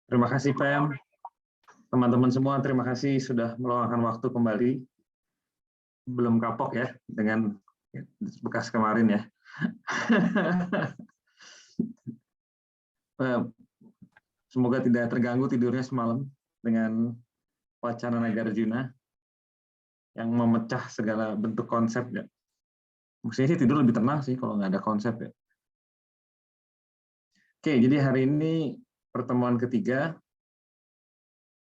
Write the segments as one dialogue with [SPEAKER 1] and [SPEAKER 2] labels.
[SPEAKER 1] Terima kasih, Pam. Teman-teman semua, terima kasih sudah meluangkan waktu kembali. Belum kapok ya dengan bekas kemarin ya. Semoga tidak terganggu tidurnya semalam dengan wacana Nagarjuna yang memecah segala bentuk konsep ya. Mestinya sih tidur lebih tenang sih kalau nggak ada konsep ya. Oke, jadi hari ini pertemuan ketiga,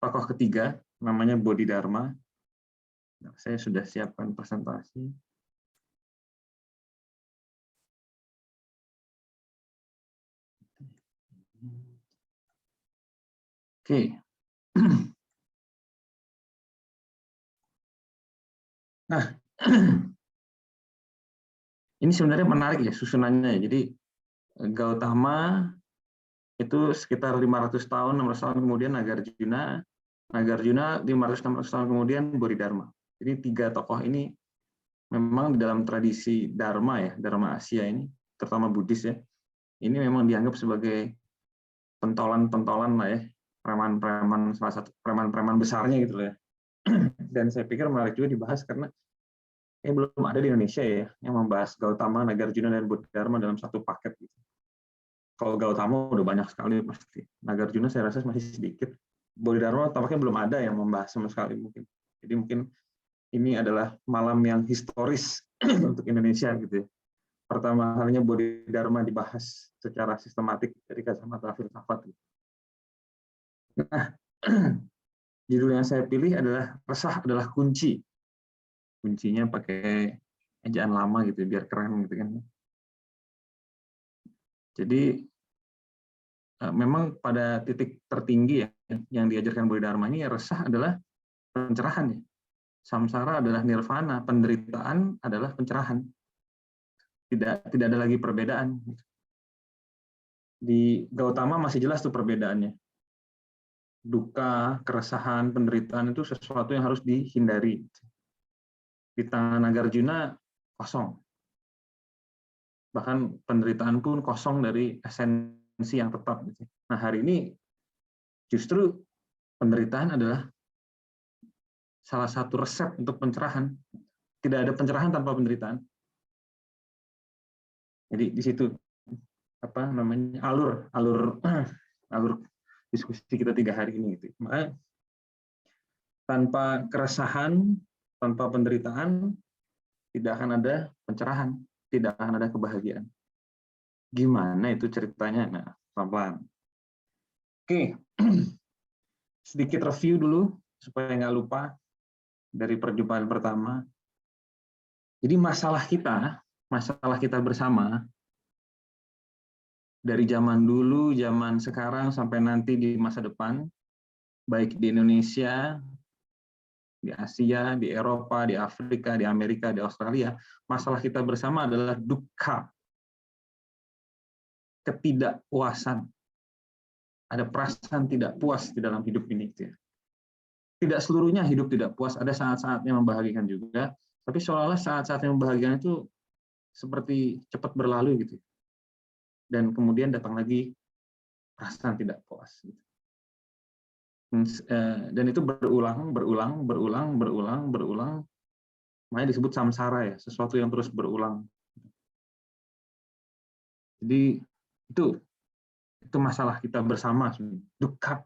[SPEAKER 1] tokoh ketiga, namanya Bodhidharma. Nah, saya sudah siapkan presentasi. Oke. Nah, ini sebenarnya menarik ya susunannya. Jadi Gautama itu sekitar 500 tahun, 600 tahun kemudian Nagarjuna 500-600 tahun kemudian Bodhidharma. Jadi tiga tokoh ini memang di dalam tradisi Dharma ya, Dharma Asia ini, terutama Buddhis ya, ini memang dianggap sebagai pentolan-pentolan lah ya, preman-preman, salah satu preman-preman besarnya gitu loh ya. Dan saya pikir menarik juga dibahas karena belum ada di Indonesia ya yang membahas Gautama, Nagarjuna, dan Bodhidharma dalam satu paket gitu. Kalau Gautama udah banyak sekali pasti. Nagarjuna saya rasa masih sedikit. Bodhidharma tampaknya belum ada yang membahas sama sekali mungkin. Jadi mungkin ini adalah malam yang historis untuk Indonesia gitu ya. Pertama kalinya Bodhidharma dibahas secara sistematik dari kacamata filsafat. Nah, judul yang saya pilih adalah Resah adalah Kunci. Kuncinya pakai ejaan lama gitu biar keren gitu kan. Jadi memang pada titik tertinggi ya yang diajarkan Bodhidharma ini resah adalah pencerahan ya. Samsara adalah nirvana, penderitaan adalah pencerahan. Tidak ada lagi perbedaan. Di Gautama masih jelas tuh perbedaannya. Duka, keresahan, penderitaan itu sesuatu yang harus dihindari. Di tangan Nagarjuna kosong. Bahkan penderitaan pun kosong dari esensi yang tetap. Nah, hari ini justru penderitaan adalah salah satu resep untuk pencerahan. Tidak ada pencerahan tanpa penderitaan. Jadi di situ apa namanya alur diskusi kita 3 hari ini gitu. Makanya tanpa keresahan, tanpa penderitaan tidak akan ada pencerahan, tidak akan ada kebahagiaan. Gimana itu ceritanya? Nah, pelan-pelan. Oke. Sedikit review dulu supaya nggak lupa dari perjumpaan pertama. Jadi masalah kita bersama dari zaman dulu, zaman sekarang sampai nanti di masa depan, baik di Indonesia, di Asia, di Eropa, di Afrika, di Amerika, di Australia, masalah kita bersama adalah dukkha, ketidakpuasan. Ada perasaan tidak puas di dalam hidup ini. Tidak seluruhnya hidup tidak puas, ada saat-saatnya membahagiakan juga, tapi seolah-olah saat-saat yang membahagiakan itu seperti cepat berlalu gitu. Dan kemudian datang lagi perasaan tidak puas. Dan itu berulang, makanya disebut samsara ya, sesuatu yang terus berulang. Jadi itu masalah kita bersama, dukkha,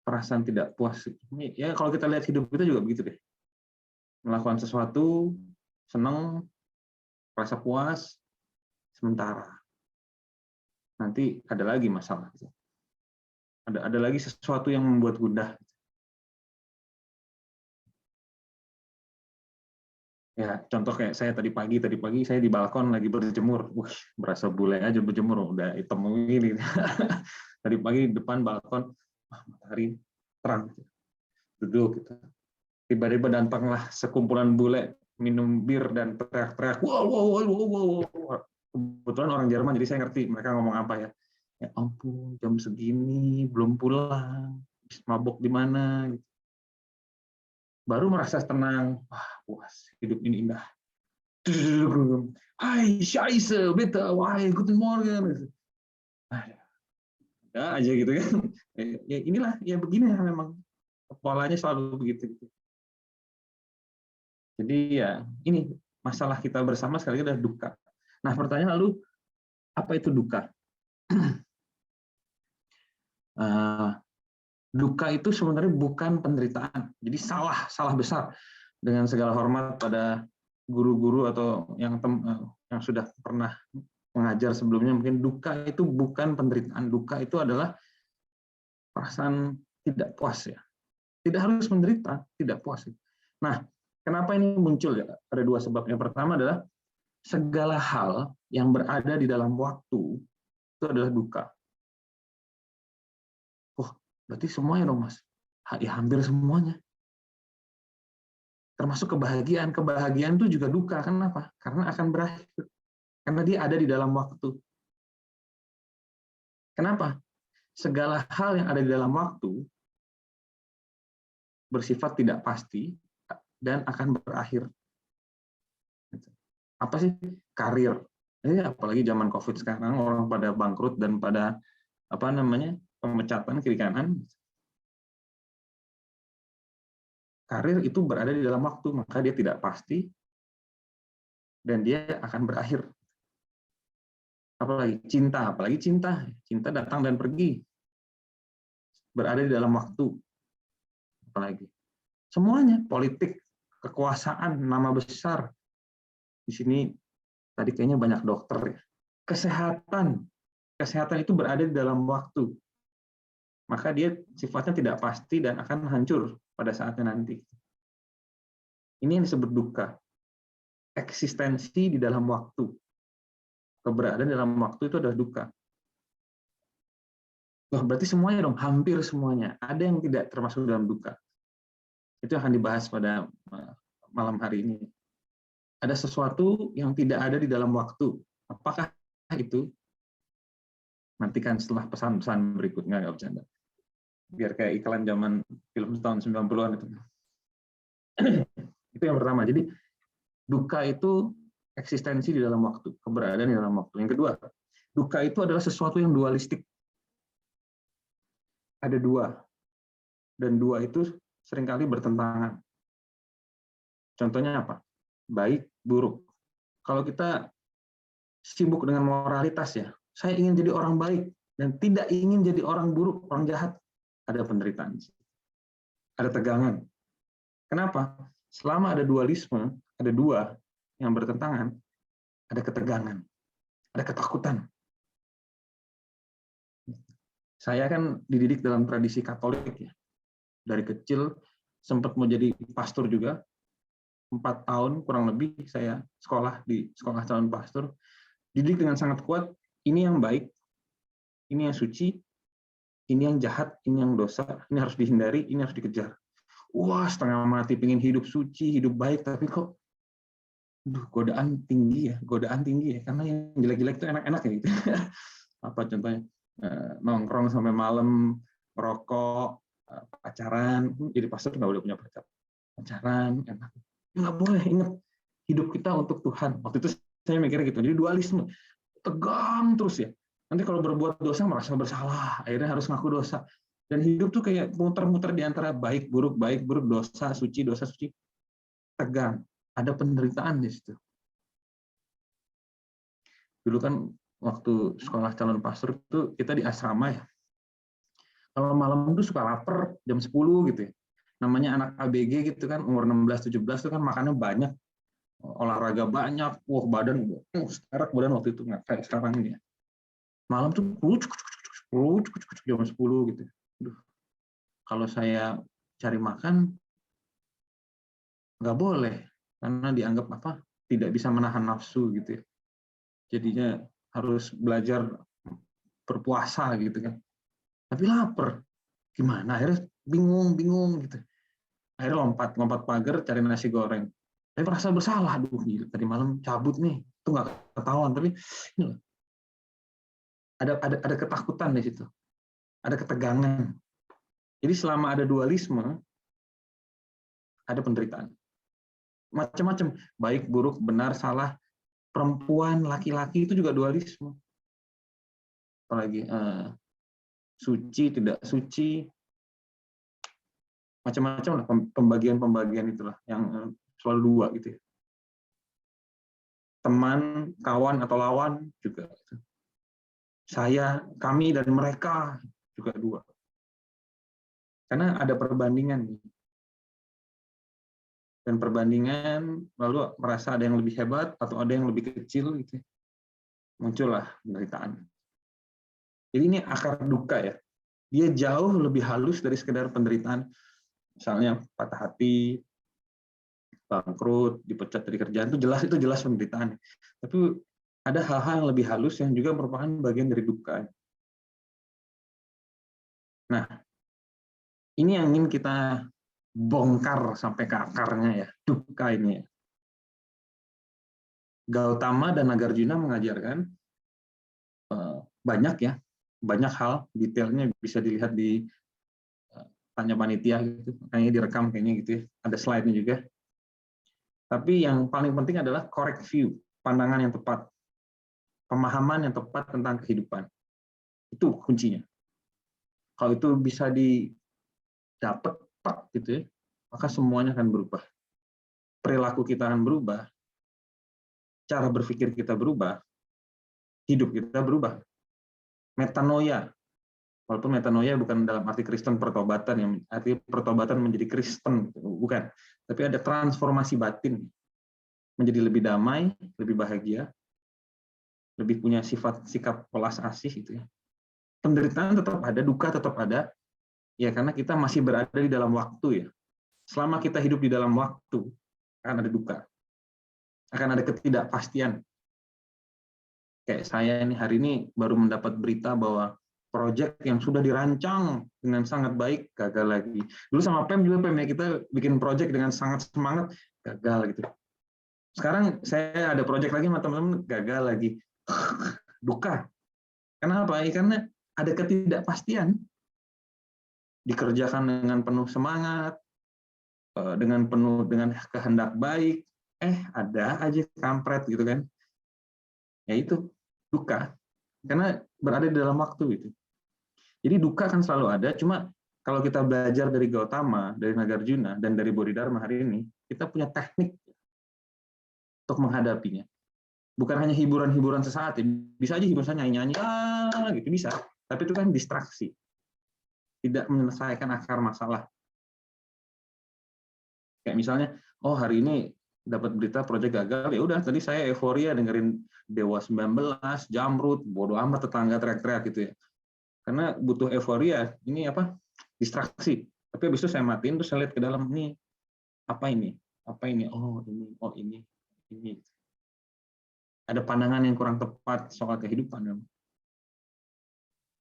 [SPEAKER 1] perasaan tidak puas. Ya kalau kita lihat hidup kita juga begitu deh. Melakukan sesuatu, senang, rasa puas, sementara. Nanti ada lagi masalah. Ada lagi sesuatu yang membuat gundah. Ya, contoh kayak saya tadi pagi saya di balkon lagi berjemur. Berasa bule aja berjemur, udah hitam gini. Tadi pagi di depan balkon, matahari terang. Duduk gitu. Tiba-tiba datanglah sekumpulan bule minum bir dan teriak-teriak. Wow. Kebetulan orang Jerman, jadi saya ngerti mereka ngomong apa ya. Ya ampun, jam segini belum pulang. Mabok di mana? Baru merasa tenang. Wah, puas. Hidup ini indah. Hai, Scheiße, bitte, why, guten Morgen. ya aja gitu kan. Ya inilah ya begini ya memang polanya selalu begitu. Jadi ya ini masalah kita bersama sekali lagi adalah duka. Nah pertanyaan lalu apa itu duka? Duka itu sebenarnya bukan penderitaan. Jadi salah besar. Dengan segala hormat pada guru-guru atau yang sudah pernah mengajar sebelumnya, mungkin duka itu bukan penderitaan. Duka itu adalah perasaan tidak puas ya. Tidak harus menderita, tidak puas. Nah, kenapa ini muncul ya? Ada dua sebab. Yang pertama adalah segala hal yang berada di dalam waktu itu adalah duka. Oh, berarti semuanya dong, Mas. Ya, hampir semuanya. Termasuk kebahagiaan. Kebahagiaan itu juga duka. Kenapa? Karena akan berakhir. Karena dia ada di dalam waktu. Kenapa? Segala hal yang ada di dalam waktu bersifat tidak pasti dan akan berakhir. Apa sih? Karir. Apalagi zaman COVID sekarang, orang pada bangkrut dan pada pemecatan kiri kanan. Karir itu berada di dalam waktu, maka dia tidak pasti dan dia akan berakhir. Apalagi cinta datang dan pergi, berada di dalam waktu. Apalagi semuanya, politik, kekuasaan, nama besar. Di sini tadi kayaknya banyak dokter ya. Kesehatan itu berada di dalam waktu. Maka dia sifatnya tidak pasti dan akan hancur pada saatnya nanti. Ini yang disebut duka. Eksistensi di dalam waktu. Keberadaan dalam waktu itu adalah duka. Wah, berarti semuanya dong, hampir semuanya. Ada yang tidak termasuk dalam duka. Itu akan dibahas pada malam hari ini. Ada sesuatu yang tidak ada di dalam waktu. Apakah itu? Nantikan setelah pesan-pesan berikutnya, nggak bercanda. Biar kayak iklan zaman film tahun 90-an itu. Itu yang pertama. Jadi duka itu eksistensi di dalam waktu, keberadaan di dalam waktu. Yang kedua, duka itu adalah sesuatu yang dualistik. Ada dua, dan dua itu seringkali bertentangan. Contohnya apa? Baik, buruk. Kalau kita sibuk dengan moralitas ya, saya ingin jadi orang baik dan tidak ingin jadi orang buruk, orang jahat, ada penderitaan. Ada tegangan. Kenapa? Selama ada dualisme, ada dua yang bertentangan, ada ketegangan, ada ketakutan. Saya kan dididik dalam tradisi Katolik ya. Dari kecil sempat mau jadi pastor juga. 4 tahun kurang lebih saya sekolah di sekolah calon pastor. Dididik dengan sangat kuat, ini yang baik, ini yang suci, ini yang jahat, ini yang dosa, ini harus dihindari, ini harus dikejar. Wah, setengah mati pengen hidup suci, hidup baik, tapi kok godaan tinggi ya, karena yang jelek-jelek itu enak-enak ya gitu. Apa contohnya? Nongkrong sampai malam, merokok, pacaran, jadi pastor nggak boleh punya pacaran, enak. Nggak boleh, ingat hidup kita untuk Tuhan. Waktu itu saya mikirnya gitu, jadi dualisme, tegang terus ya. Nanti kalau berbuat dosa merasa bersalah, akhirnya harus ngaku dosa. Dan hidup tuh kayak muter-muter di antara baik buruk, dosa suci, tegang. Ada penderitaan di situ. Dulu kan waktu sekolah calon pastor itu kita di asrama ya. Kalau malam itu suka lapar jam 10 gitu ya. Namanya anak ABG gitu kan, umur 16-17 itu kan makannya banyak. Olahraga banyak, badan sekarang badan waktu itu nggak kayak sekarang ini ya. Malam tuh jam 10 gitu. Aduh. Kalau saya cari makan nggak boleh karena dianggap tidak bisa menahan nafsu gitu ya. Jadinya harus belajar berpuasa gitu kan. Tapi lapar. Gimana? Akhirnya bingung gitu. Akhirnya lompat pagar cari nasi goreng. Tapi merasa bersalah, gila, tadi malam cabut nih. Itu nggak ketahuan, tapi ada ketakutan di situ. Ada ketegangan. Jadi selama ada dualisme, ada penderitaan. Macam-macam, baik, buruk, benar, salah. Perempuan, laki-laki itu juga dualisme. Apalagi suci, tidak suci, macam-macam lah pembagian itulah yang selalu dua gitu ya. Teman, kawan atau lawan juga. Saya, kami dan mereka juga dua. Karena ada perbandingan. Dan perbandingan lalu merasa ada yang lebih hebat atau ada yang lebih kecil gitu. Muncullah penderitaan. Jadi ini akar duka ya. Dia jauh lebih halus dari sekedar penderitaan. Misalnya patah hati, bangkrut, dipecat dari kerjaan, itu jelas penderitaan. Tapi ada hal-hal yang lebih halus yang juga merupakan bagian dari duka. Nah, ini yang ingin kita bongkar sampai ke akarnya ya, duka ini ya. Gautama dan Nagarjuna mengajarkan banyak hal, detailnya bisa dilihat di tanya panitia gitu, kayaknya direkam kayaknya gitu ya, ada slide-nya juga. Tapi yang paling penting adalah correct view, pandangan yang tepat, pemahaman yang tepat tentang kehidupan. Itu kuncinya. Kalau itu bisa didapat gitu ya, maka semuanya akan berubah. Perilaku kita akan berubah, cara berpikir kita berubah, hidup kita berubah. Metanoia, walaupun metanoia bukan dalam arti Kristen pertobatan, yang arti pertobatan menjadi Kristen, bukan. Tapi ada transformasi batin, menjadi lebih damai, lebih bahagia, lebih punya sikap welas asih gitu ya. Penderitaan tetap ada, duka tetap ada, ya karena kita masih berada di dalam waktu ya. Selama kita hidup di dalam waktu, akan ada duka, akan ada ketidakpastian. Kayak saya ini hari ini baru mendapat berita bahwa proyek yang sudah dirancang dengan sangat baik gagal lagi. Dulu sama Pem juga ya, kita bikin proyek dengan sangat semangat, gagal gitu. Sekarang saya ada proyek lagi sama teman-teman, gagal lagi. Duka. Kenapa? Karena ada ketidakpastian. Dikerjakan dengan penuh semangat, dengan kehendak baik, ada aja kampret gitu kan. Ya itu duka, karena berada di dalam waktu itu. Jadi duka kan selalu ada, cuma kalau kita belajar dari Gautama, dari Nagarjuna, dan dari Bodhidharma hari ini, kita punya teknik untuk menghadapinya. Bukan hanya hiburan-hiburan sesaat, ya. Bisa aja hiburan nyanyi-nyanyi, gitu bisa. Tapi itu kan distraksi, tidak menyelesaikan akar masalah. Kayak misalnya, oh hari ini dapat berita proyek gagal, ya udah tadi saya euforia dengerin Dewa 19, Jamrut, bodo amat tetangga teriak-teriak gitu ya. Karena butuh euforia, ini apa? Distraksi. Tapi habis itu saya matiin terus saya lihat ke dalam nih, apa ini? Apa ini? Oh ini. Ada pandangan yang kurang tepat soal kehidupan.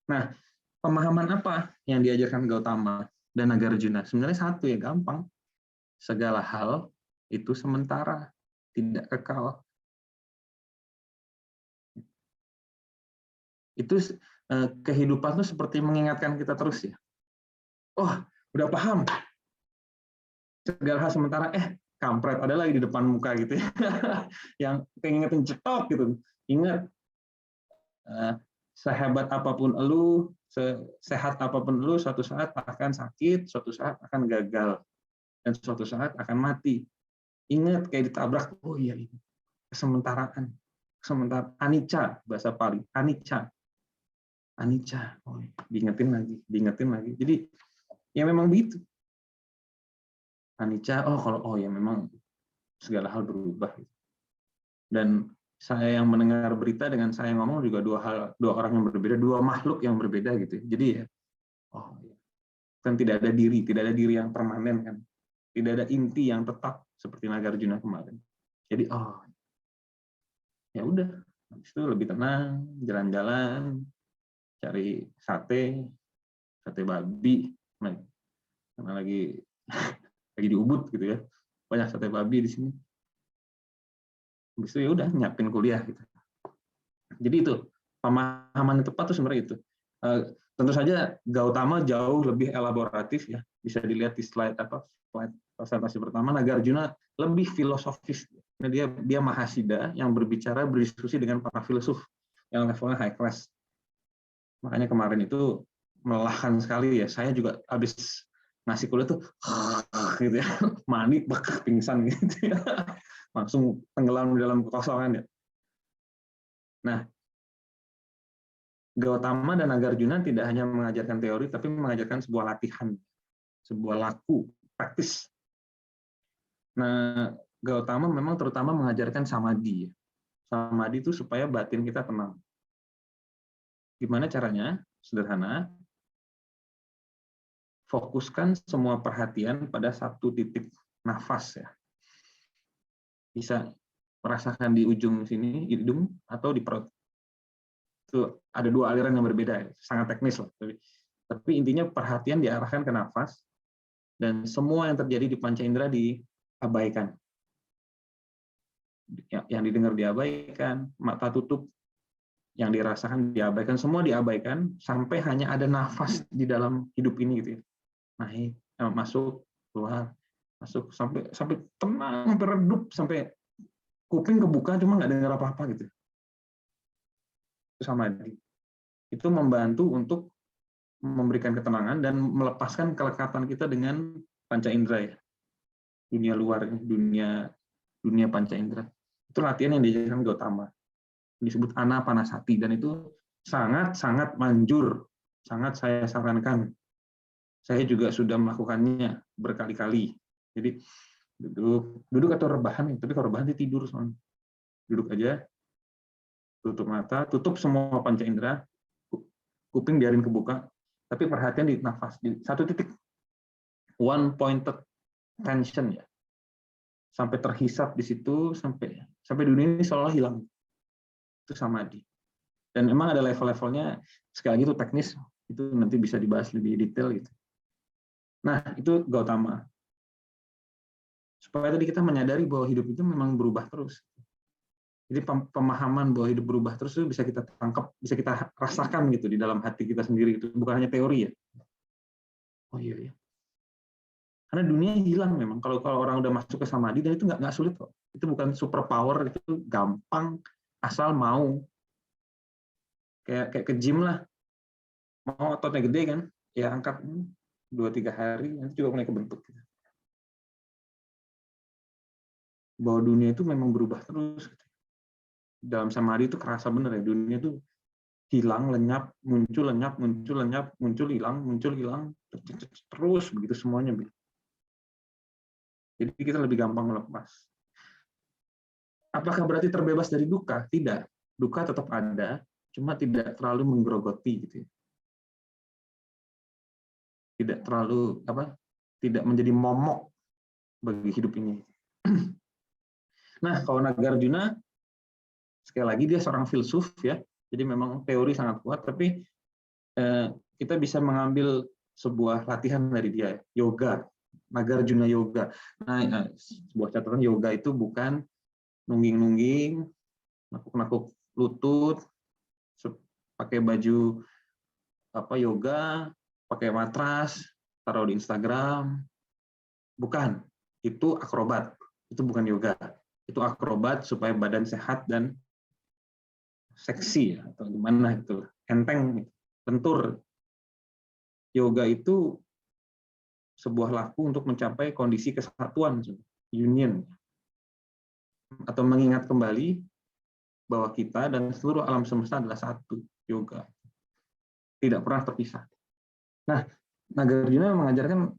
[SPEAKER 1] Nah, pemahaman apa yang diajarkan Gautama dan Nagarjuna? Sebenarnya satu ya, gampang. Segala hal itu sementara, tidak kekal. Itu kehidupan itu seperti mengingatkan kita terus ya. Oh, udah paham. Segala hal sementara, kampret ada lagi di depan muka gitu ya. Yang pengen cetok gitu. Ingat, sehebat apapun elu, sehat apapun elu, suatu saat akan sakit, suatu saat akan gagal, dan suatu saat akan mati. Ingat kayak ditabrak, oh iya ini kesementaraan, anicca bahasa Pali, anicca, oh, diingetin lagi. Jadi ya memang begitu. Anicca, kalau ya memang segala hal berubah. Dan saya yang mendengar berita dengan saya ngomong juga dua orang yang berbeda, dua makhluk yang berbeda gitu. Jadi ya, kan tidak ada diri yang permanen kan, tidak ada inti yang tetap seperti Nagarjuna kemarin. Jadi ya udah, habis itu lebih tenang, jalan-jalan, cari sate babi, karena lagi di Ubud gitu ya, banyak sate babi di sini. Habis itu ya udah nyiapin kuliah gitu. Jadi itu pemahaman yang tepat tuh sebenarnya itu. Tentu saja Gautama jauh lebih elaboratif ya, bisa dilihat di slide presentasi pertama. Nagarjuna lebih filosofis. Dia mahasida yang berdiskusi dengan para filsuf yang levelnya high class. Makanya kemarin itu melelahkan sekali ya. Saya juga habis ngasih kuliah tuh gitu ya, mandi pingsan gitu ya. Langsung tenggelam di dalam kekosongan ya. Nah, Gautama dan Nagarjuna tidak hanya mengajarkan teori, tapi mengajarkan sebuah latihan, sebuah laku, praktis. Nah, Gautama memang terutama mengajarkan samadhi. Samadhi itu supaya batin kita tenang. Gimana caranya? Sederhana. Fokuskan semua perhatian pada satu titik nafas ya. Bisa merasakan di ujung sini, hidung, atau di perut. Itu ada dua aliran yang berbeda, sangat teknis lah. Tapi intinya perhatian diarahkan ke nafas, dan semua yang terjadi di panca indera diabaikan. Yang didengar diabaikan, mata tutup, yang dirasakan diabaikan, semua diabaikan, sampai hanya ada nafas di dalam hidup ini gitu ya. Naik, masuk, keluar, masuk, sampai tenang, sampai redup, sampai kuping kebuka cuma nggak dengar apa-apa gitu. Itu samadhi. Itu membantu untuk memberikan ketenangan dan melepaskan kelekatan kita dengan panca indera ya. Dunia luar, dunia panca indera. Itu latihan yang diajarkan Gautama. Disebut anapanasati, dan itu sangat manjur, sangat saya sarankan. Saya juga sudah melakukannya berkali-kali. Jadi duduk atau rebahan, tapi kalau rebahan tidur soalnya. Duduk aja, tutup mata, tutup semua panca indera, kuping biarin kebuka, tapi perhatian di nafas, di satu titik, one pointed tension ya, sampai terhisap di situ, sampai dunia ini seolah hilang. Itu samadhi. Dan memang ada level-levelnya, sekali lagi itu teknis, itu nanti bisa dibahas lebih detail gitu. Nah, itu Gautama. Supaya tadi kita menyadari bahwa hidup itu memang berubah terus. Jadi pemahaman bahwa hidup berubah terus itu bisa kita tangkap, bisa kita rasakan gitu di dalam hati kita sendiri, itu bukan hanya teori ya. Oh iya ya. Karena dunia hilang memang. Kalau orang udah masuk ke samadhi, dan itu nggak sulit kok. Itu bukan super power, itu gampang asal mau. Kayak ke gym lah. Mau ototnya gede kan, ya angkat 2-3 hari, nanti juga mulai kebentuk. Bahwa dunia itu memang berubah terus. Dalam samadhi itu kerasa bener ya, dunia itu hilang, lenyap, muncul, lenyap, muncul, lenyap, muncul, hilang, terus begitu semuanya. Jadi kita lebih gampang melepas. Apakah berarti terbebas dari duka? Tidak. Duka tetap ada, cuma tidak terlalu menggerogoti gitu ya. Tidak terlalu tidak menjadi momok bagi hidup ini. Nah, kalau Nagarjuna sekali lagi dia seorang filsuf ya. Jadi memang teori sangat kuat, tapi kita bisa mengambil sebuah latihan dari dia, yoga, Nagarjuna yoga. Nah, sebuah catatan, yoga itu bukan nungging-nungging, nakuk-nakuk lutut, pakai baju yoga, pakai matras, taruh di Instagram. Bukan, itu akrobat. Itu bukan yoga. Itu akrobat supaya badan sehat dan seksi atau gimana gitu, enteng, lentur. Yoga itu sebuah laku untuk mencapai kondisi kesatuan, union, atau mengingat kembali bahwa kita dan seluruh alam semesta adalah satu. Yoga tidak pernah terpisah. Nah, Nagarjuna mengajarkan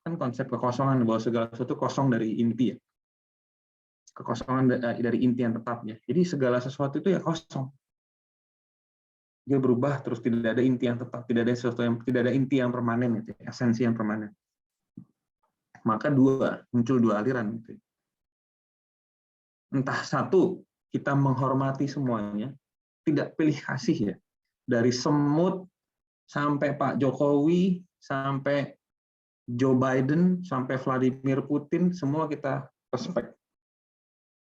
[SPEAKER 1] kan konsep kekosongan, bahwa segala sesuatu kosong dari inti ya. Kekosongan dari inti yang tetapnya. Jadi segala sesuatu itu ya kosong. Dia berubah terus, tidak ada inti yang tetap, tidak ada inti yang permanen gitu, esensi yang permanen. Maka muncul dua aliran gitu. Entah satu, kita menghormati semuanya, tidak pilih kasih ya. Dari semut sampai Pak Jokowi, sampai Joe Biden, sampai Vladimir Putin, semua kita respect.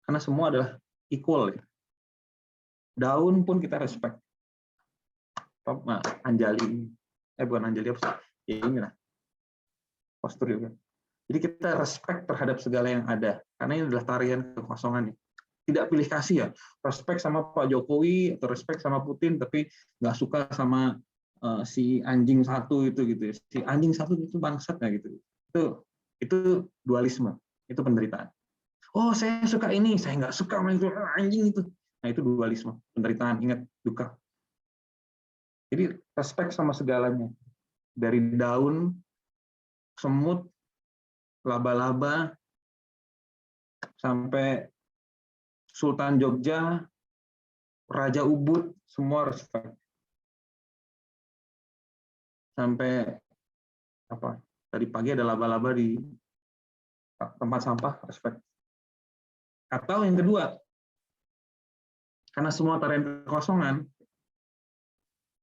[SPEAKER 1] Karena semua adalah equal ya. Daun pun kita respect. Anjali, bukan Anjali, ya inilah postur juga. Jadi kita respect terhadap segala yang ada, karena ini adalah tarian kekosongan. Tidak pilih kasih ya, respect sama Pak Jokowi atau respect sama Putin, tapi nggak suka sama si anjing satu itu gitu ya. Si anjing satu itu bangsat nggak gitu. Itu dualisme, itu penderitaan. Oh, saya suka ini, saya nggak suka sama itu anjing itu. Nah, itu dualisme, penderitaan, ingat, duka. Jadi respect sama segalanya. Dari daun, semut, laba-laba, sampai Sultan Jogja, Raja Ubud, semua respect. Sampai apa? Tadi pagi ada laba-laba di tempat sampah, respect. Atau yang kedua, karena semua tarian kekosongan,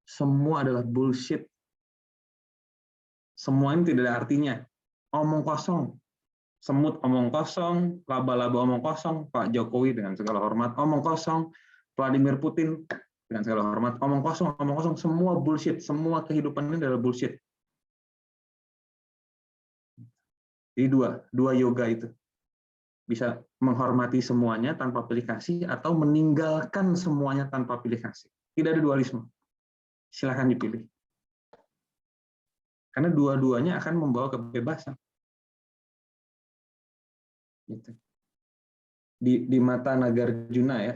[SPEAKER 1] semua adalah bullshit. Semua ini tidak ada artinya. Omong kosong. Semut omong kosong, laba-laba omong kosong, Pak Jokowi dengan segala hormat omong kosong, Vladimir Putin dengan segala hormat omong kosong, semua bullshit, semua kehidupan ini adalah bullshit. Jadi dua yoga itu. Bisa menghormati semuanya tanpa pilih kasih atau meninggalkan semuanya tanpa pilih kasih. Tidak ada dualisme. Silakan dipilih. Karena dua-duanya akan membawa kebebasan. Gitu. Di mata Nagarjuna ya,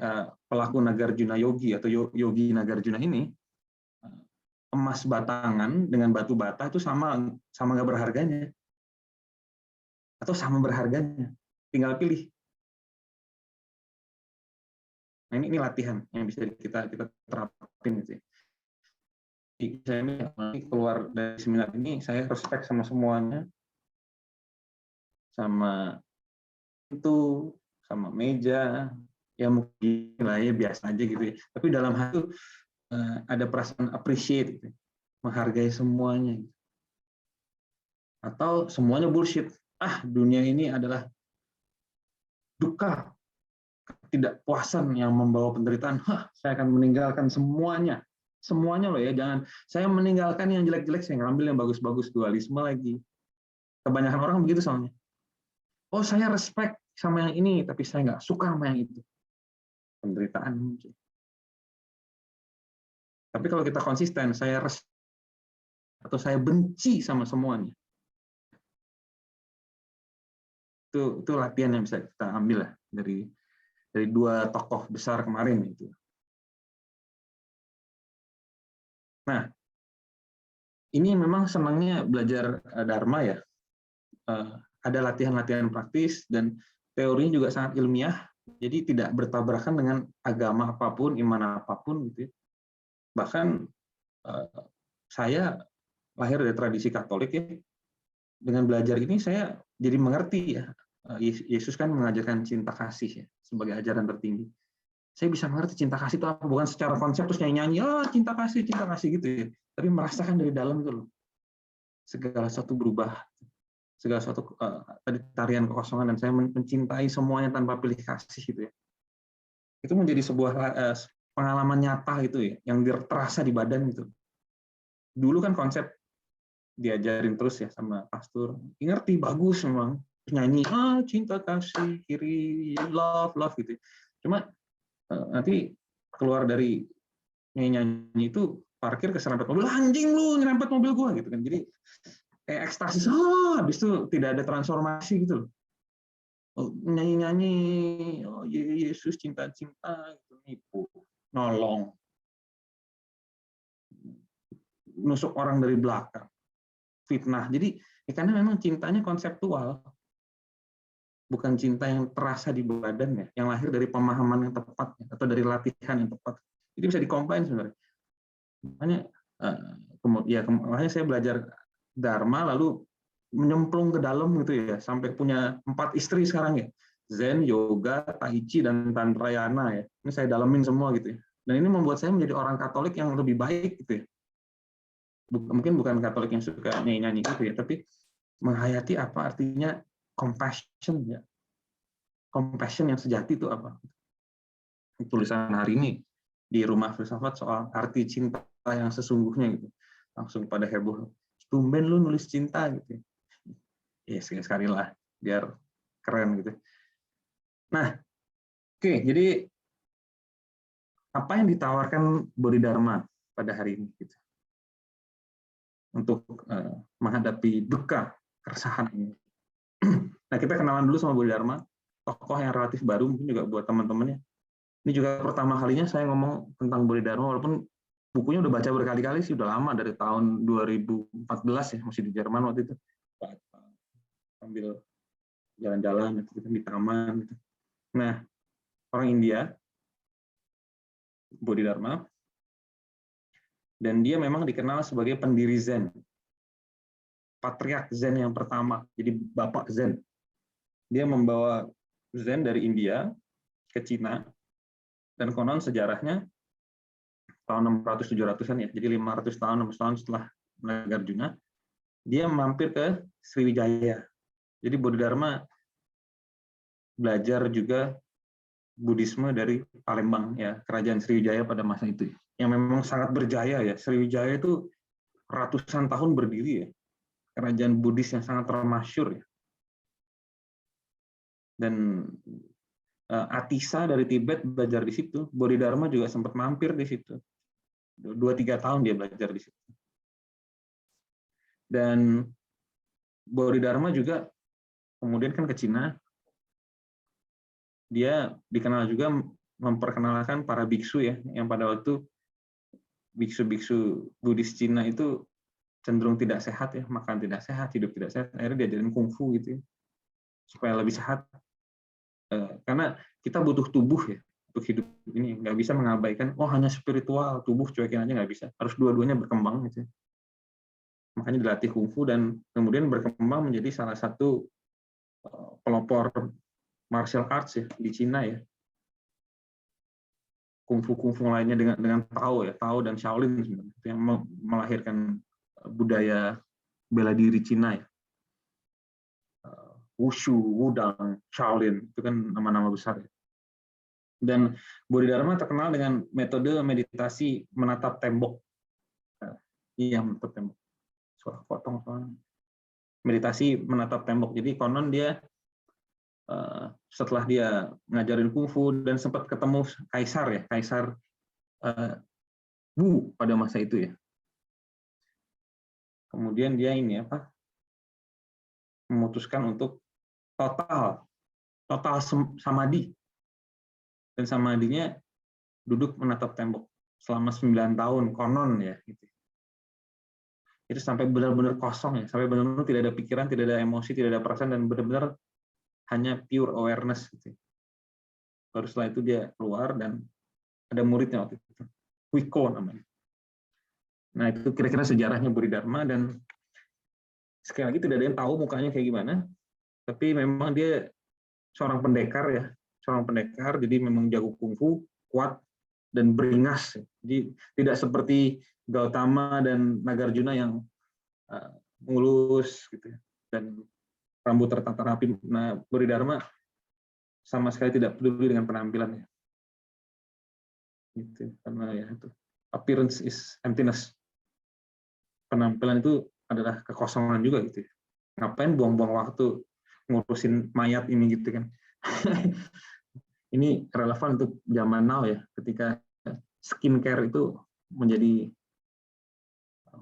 [SPEAKER 1] pelaku Nagarjuna Yogi atau Yogi Nagarjuna ini, emas batangan dengan batu bata itu sama nggak berharganya atau sama berharganya, tinggal pilih. Nah, ini latihan yang bisa kita terapin gitu. Saya keluar dari seminar ini, saya respect sama semuanya, sama itu, sama meja, ya mungkin lah ya biasa aja gitu ya. Tapi dalam hal itu ada perasaan appreciate, gitu, menghargai semuanya. Atau semuanya bullshit. Dunia ini adalah duka, ketidakpuasan yang membawa penderitaan. Saya akan meninggalkan semuanya. Semuanya loh ya, jangan saya meninggalkan yang jelek-jelek, saya ngambil yang bagus-bagus, dualisme lagi. Kebanyakan orang begitu soalnya. Oh, saya respect sama yang ini, tapi saya nggak suka sama yang itu. Penderitaan muncul. Tapi kalau kita konsisten, saya respect atau saya benci sama semuanya. Itu latihan yang bisa kita ambil lah dari dua tokoh besar kemarin itu. Nah, ini memang senangnya belajar Dharma ya. Ada latihan-latihan praktis dan teorinya juga sangat ilmiah, jadi tidak bertabrakan dengan agama apapun, iman apapun gitu. Bahkan saya lahir dari tradisi Katolik ya. Dengan belajar ini saya jadi mengerti ya. Yesus kan mengajarkan cinta kasih ya sebagai ajaran tertinggi. Saya bisa mengerti cinta kasih itu apa, bukan secara konsep terus nyanyi-nyanyi, cinta kasih gitu ya. Tapi merasakan dari dalam itu loh. Segala sesuatu berubah. Segala sesuatu tarian kekosongan dan saya mencintai semuanya tanpa pilih kasih gitu ya. Itu menjadi sebuah pengalaman nyata gitu ya, yang terasa di badan gitu. Dulu kan konsep diajarin terus ya sama pastor, ngerti bagus memang, nyanyi cinta kasih kiri love gitu. Cuma nanti keluar dari nyanyi itu parkir keserempet mobil, anjing lu nyerempet mobil gua gitu kan. Jadi kayak ekstasi, habis itu tidak ada transformasi gitu loh. Nyanyi-nyanyi, Yesus cinta-cinta gitu, nipu, nolong, nusuk orang dari belakang, fitnah. Jadi karena memang cintanya konseptual, bukan cinta yang terasa di badan ya, yang lahir dari pemahaman yang tepat atau dari latihan yang tepat. Jadi bisa dikombin sebenarnya. Makanya saya belajar Dharma lalu menyemplung ke dalam gitu ya, sampai punya 4 istri sekarang ya. Zen, yoga, tai chi, dan tantrayana ya. Ini saya dalamin semua gitu ya. Dan ini membuat saya menjadi orang Katolik yang lebih baik gitu ya. Mungkin bukan Katolik yang suka nyanyi-nyanyi gitu ya, tapi menghayati apa artinya compassion ya. Compassion yang sejati itu apa? Tulisan hari ini di Rumah Filsafat soal arti cinta yang sesungguhnya gitu. Langsung pada heboh. Tumben lu nulis cinta gitu. Ya sekali lah biar keren gitu. Nah, oke, jadi apa yang ditawarkan Bodhidharma pada hari ini gitu. untuk menghadapi duka keresahan ini. Nah, kita kenalan dulu sama Bodhidharma, tokoh yang relatif baru mungkin juga buat teman-temannya. Ini juga pertama kalinya saya ngomong tentang Bodhidharma, walaupun bukunya udah baca berkali-kali sih, udah lama dari tahun 2014 ya, masih di Jerman waktu itu. Sambil jalan-jalan gitu, di taman gitu. Nah, orang India, Bodhidharma, dan dia memang dikenal sebagai pendiri Zen, patriark Zen yang pertama, jadi bapak Zen. Dia membawa Zen dari India ke Cina, dan konon sejarahnya tahun 600-700-an ya, jadi 500 tahun, 600 tahun setelah Nagarjuna, dia mampir ke Sriwijaya. Jadi Bodhidharma belajar juga Buddhisme dari Palembang ya, kerajaan Sriwijaya pada masa itu, yang memang sangat berjaya ya. Sriwijaya itu ratusan tahun berdiri ya, kerajaan Buddhis yang sangat termasyhur ya. Dan Atisa dari Tibet belajar di situ, Bodhidharma juga sempat mampir di situ. 2-3 tahun dia belajar di situ. Dan Bodhidharma juga kemudian kan ke Cina, dia dikenal juga memperkenalkan para biksu ya, yang pada waktu biksu-biksu Buddhis Cina itu cenderung tidak sehat ya, makan tidak sehat, hidup tidak sehat, akhirnya diajarin kungfu gitu ya, supaya lebih sehat. Karena kita butuh tubuh ya untuk hidup ini, nggak bisa mengabaikan hanya spiritual, tubuh cuekin aja, nggak bisa, harus dua-duanya berkembang gitu. Makanya dilatih kungfu dan kemudian berkembang menjadi salah satu pelopor martial arts ya di Cina ya. Kungfu lainnya dengan Tao ya, Tao dan Shaolin sebenarnya itu yang melahirkan budaya bela diri Cina ya. Wushu, Wudang, Shaolin itu kan nama-nama besar ya. Dan Bodhidharma terkenal dengan metode meditasi menatap tembok. Iya, menatap tembok. Suara potong soalnya. Meditasi menatap tembok. Jadi konon dia setelah dia ngajarin kungfu dan sempat ketemu kaisar ya, kaisar Wu pada masa itu ya. Kemudian dia memutuskan untuk total samadhi. Dan samadinya duduk menatap tembok selama 9 tahun konon ya gitu. Itu sampai benar-benar kosong ya, sampai benar-benar tidak ada pikiran, tidak ada emosi, tidak ada perasaan, dan benar-benar hanya pure awareness gitu. Baru setelah itu dia keluar dan ada muridnya waktu itu, Wiko namanya. Nah, itu kira-kira sejarahnya Bodhidharma, dan sekali lagi tidak ada yang tahu mukanya kayak gimana, tapi memang dia seorang pendekar ya, jadi memang jago kungfu, kuat dan beringas. Jadi tidak seperti Gautama dan Nagarjuna yang mulus gitu ya, dan rambut tertata rapi. Nah, Bodhidharma sama sekali tidak peduli dengan penampilannya. Gitu, karena ya itu appearance is emptiness. Penampilan itu adalah kekosongan juga gitu ya. Ngapain buang-buang waktu ngurusin mayat ini gitu kan. Ini relevan untuk zaman now ya, ketika skincare itu menjadi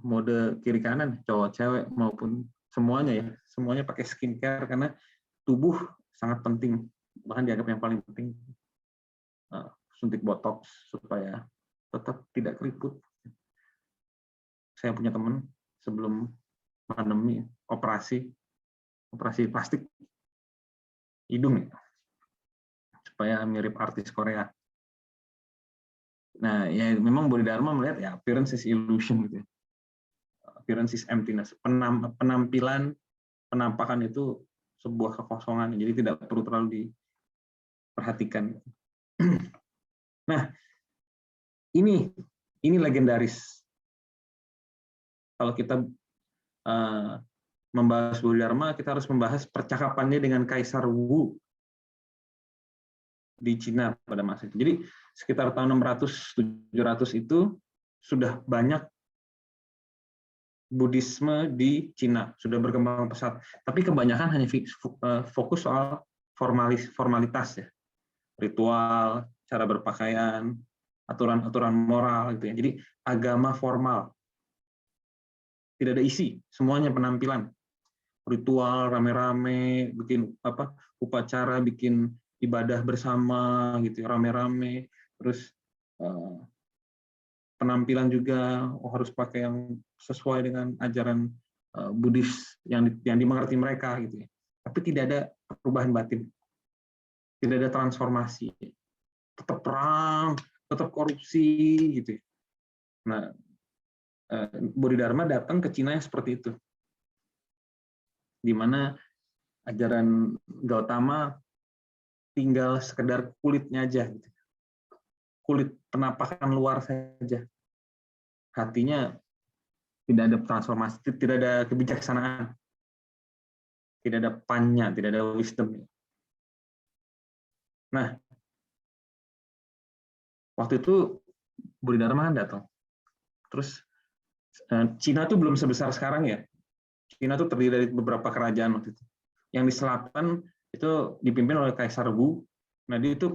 [SPEAKER 1] mode kiri kanan, cowok cewek maupun semuanya ya, semuanya pakai skincare karena tubuh sangat penting, bahkan dianggap yang paling penting. Suntik botox supaya tetap tidak keriput. Saya punya teman sebelum pandemi operasi plastik hidung ya, supaya mirip artis Korea. Nah, ya memang Bodhidharma melihat ya appearance is illusion gitu. Appearance is emptiness. Penampakan itu sebuah kekosongan, jadi tidak perlu terlalu diperhatikan. Nah, ini legendaris. Kalau kita membahas Bodhidharma, kita harus membahas percakapannya dengan Kaisar Wu di Cina pada masa itu. Jadi sekitar tahun 600-700 itu sudah banyak Buddhisme di Cina, sudah berkembang pesat. Tapi kebanyakan hanya fokus soal formalitas ya, ritual, cara berpakaian, aturan-aturan moral gitu ya. Jadi agama formal. tidak ada isi, semuanya penampilan, ritual rame-rame, bikin upacara, bikin ibadah bersama gitu, rame-rame, terus penampilan juga harus pakai yang sesuai dengan ajaran Buddhis yang dimengerti mereka gitu ya. Tapi tidak ada perubahan batin, tidak ada transformasi, tetap perang, tetap korupsi gitu ya. Nah, Bodhidharma datang ke Cina yang seperti itu, di mana ajaran Gautama tinggal sekedar kulitnya aja, gitu. Kulit penampakan luar saja, hatinya tidak ada transformasi, tidak ada kebijaksanaan, tidak ada panya, tidak ada wisdom. Nah, waktu itu Bodhidharma kan datang, terus Cina tuh belum sebesar sekarang ya. Cina tuh terdiri dari beberapa kerajaan waktu itu. Yang di selatan itu dipimpin oleh Kaisar Wu. Nah, dia itu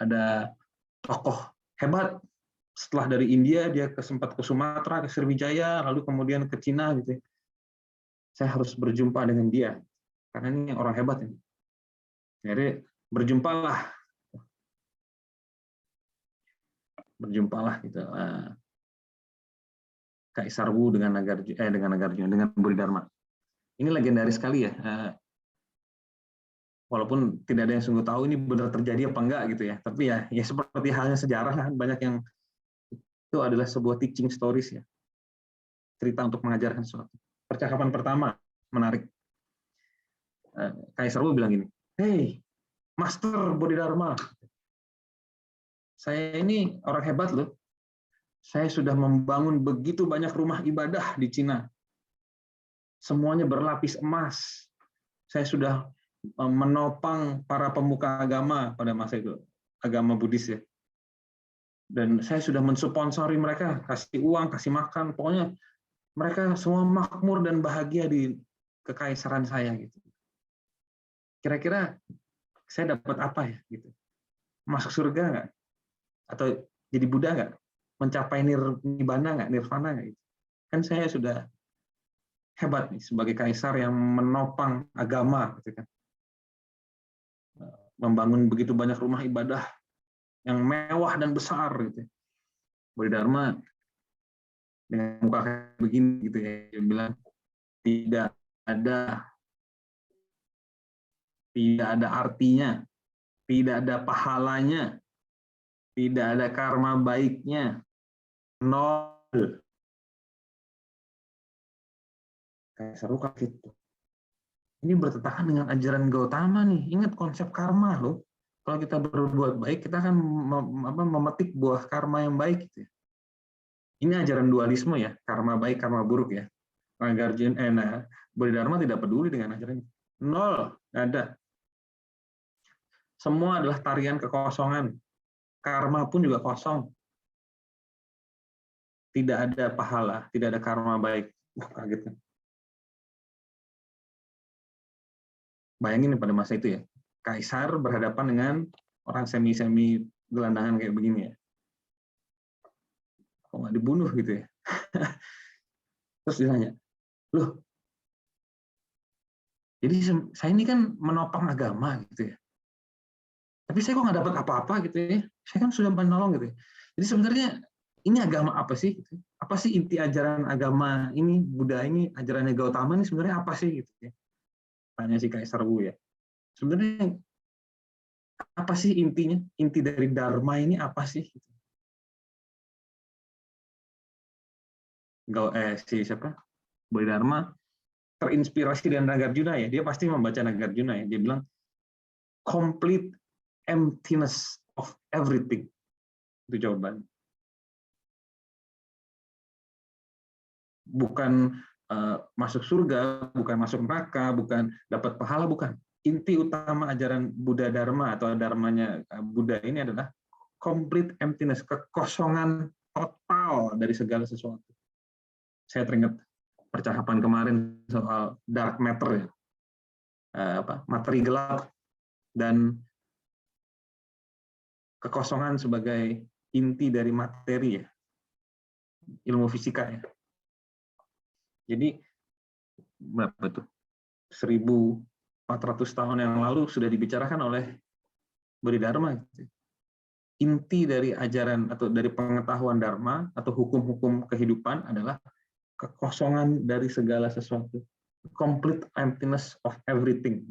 [SPEAKER 1] ada tokoh hebat. Setelah dari India, dia sempat ke Sumatera, ke Sriwijaya, lalu kemudian ke Cina gitu. Saya harus berjumpa dengan dia karena ini orang hebat ini. Jadi berjumpalah gitu. Kaisar Wu dengan Nagarjuna, dengan Bodhidharma. Ini legendaris sekali ya. Walaupun tidak ada yang sungguh tahu ini benar terjadi apa enggak gitu ya. Tapi ya seperti halnya sejarah lah, banyak yang itu adalah sebuah teaching stories ya. Cerita untuk mengajarkan sesuatu. Percakapan pertama menarik. Kaisar Wu bilang gini, "Hey, Master Bodhidharma, saya ini orang hebat loh. Saya sudah membangun begitu banyak rumah ibadah di Cina. Semuanya berlapis emas. Saya sudah menopang para pemuka agama pada masa itu, agama Buddhis ya. Dan saya sudah mensponsori mereka, kasih uang, kasih makan, pokoknya mereka semua makmur dan bahagia di kekaisaran saya gitu. Kira-kira saya dapat apa ya gitu? Masuk surga nggak? Atau jadi Buddha nggak? Mencapai nirvana nggak gitu. Kan saya sudah hebat nih sebagai kaisar yang menopang agama gitu kan. Membangun begitu banyak rumah ibadah yang mewah dan besar gitu. Bodhidharma dengan muka kayak begini gitu ya, dia bilang tidak ada artinya, tidak ada pahalanya, tidak ada karma baiknya, nol. Kaisar Wu kaget tuh. Ini bertentangan dengan ajaran Gautama nih. Ingat konsep karma loh. Kalau kita berbuat baik, kita akan memetik buah karma yang baik gitu ya. Ini ajaran dualisme ya, karma baik, karma buruk ya. Bodhidharma tidak peduli dengan ajaran itu. Nol, nggak ada. Semua adalah tarian kekosongan. Karma pun juga kosong. Tidak ada pahala, tidak ada karma baik. Kaget kan? Bayangin pada masa itu ya, kaisar berhadapan dengan orang semi gelandangan kayak begini ya. Kok nggak dibunuh gitu ya? Terus ditanya, loh, jadi saya ini kan menopang agama gitu ya. Tapi saya kok nggak dapat apa-apa gitu ya. Saya kan sudah menolong gitu ya. Jadi sebenarnya ini agama apa sih? Apa sih inti ajaran agama ini, Buddha ini, ajarannya Gautama ini sebenarnya apa sih gitu ya? Tanya si Kaisar Wu ya. Sebenarnya apa sih intinya? Inti dari Dharma ini apa sih? Siapa? Bodhidharma terinspirasi dengan Nagarjuna ya. Dia pasti membaca Nagarjuna ya. Dia bilang complete emptiness of everything. Itu jawaban. Bukan masuk surga, bukan masuk neraka, bukan dapat pahala, bukan. Inti utama ajaran Buddha Dharma atau dharmanya Buddha ini adalah complete emptiness, kekosongan total dari segala sesuatu. Saya teringat percakapan kemarin soal dark matter ya, materi gelap dan kekosongan sebagai inti dari materi ya, ilmu fisika ya. Jadi berapa tuh? 1.400 tahun yang lalu sudah dibicarakan oleh Bodhidharma. Inti dari ajaran atau dari pengetahuan Dharma atau hukum-hukum kehidupan adalah kekosongan dari segala sesuatu. Complete emptiness of everything.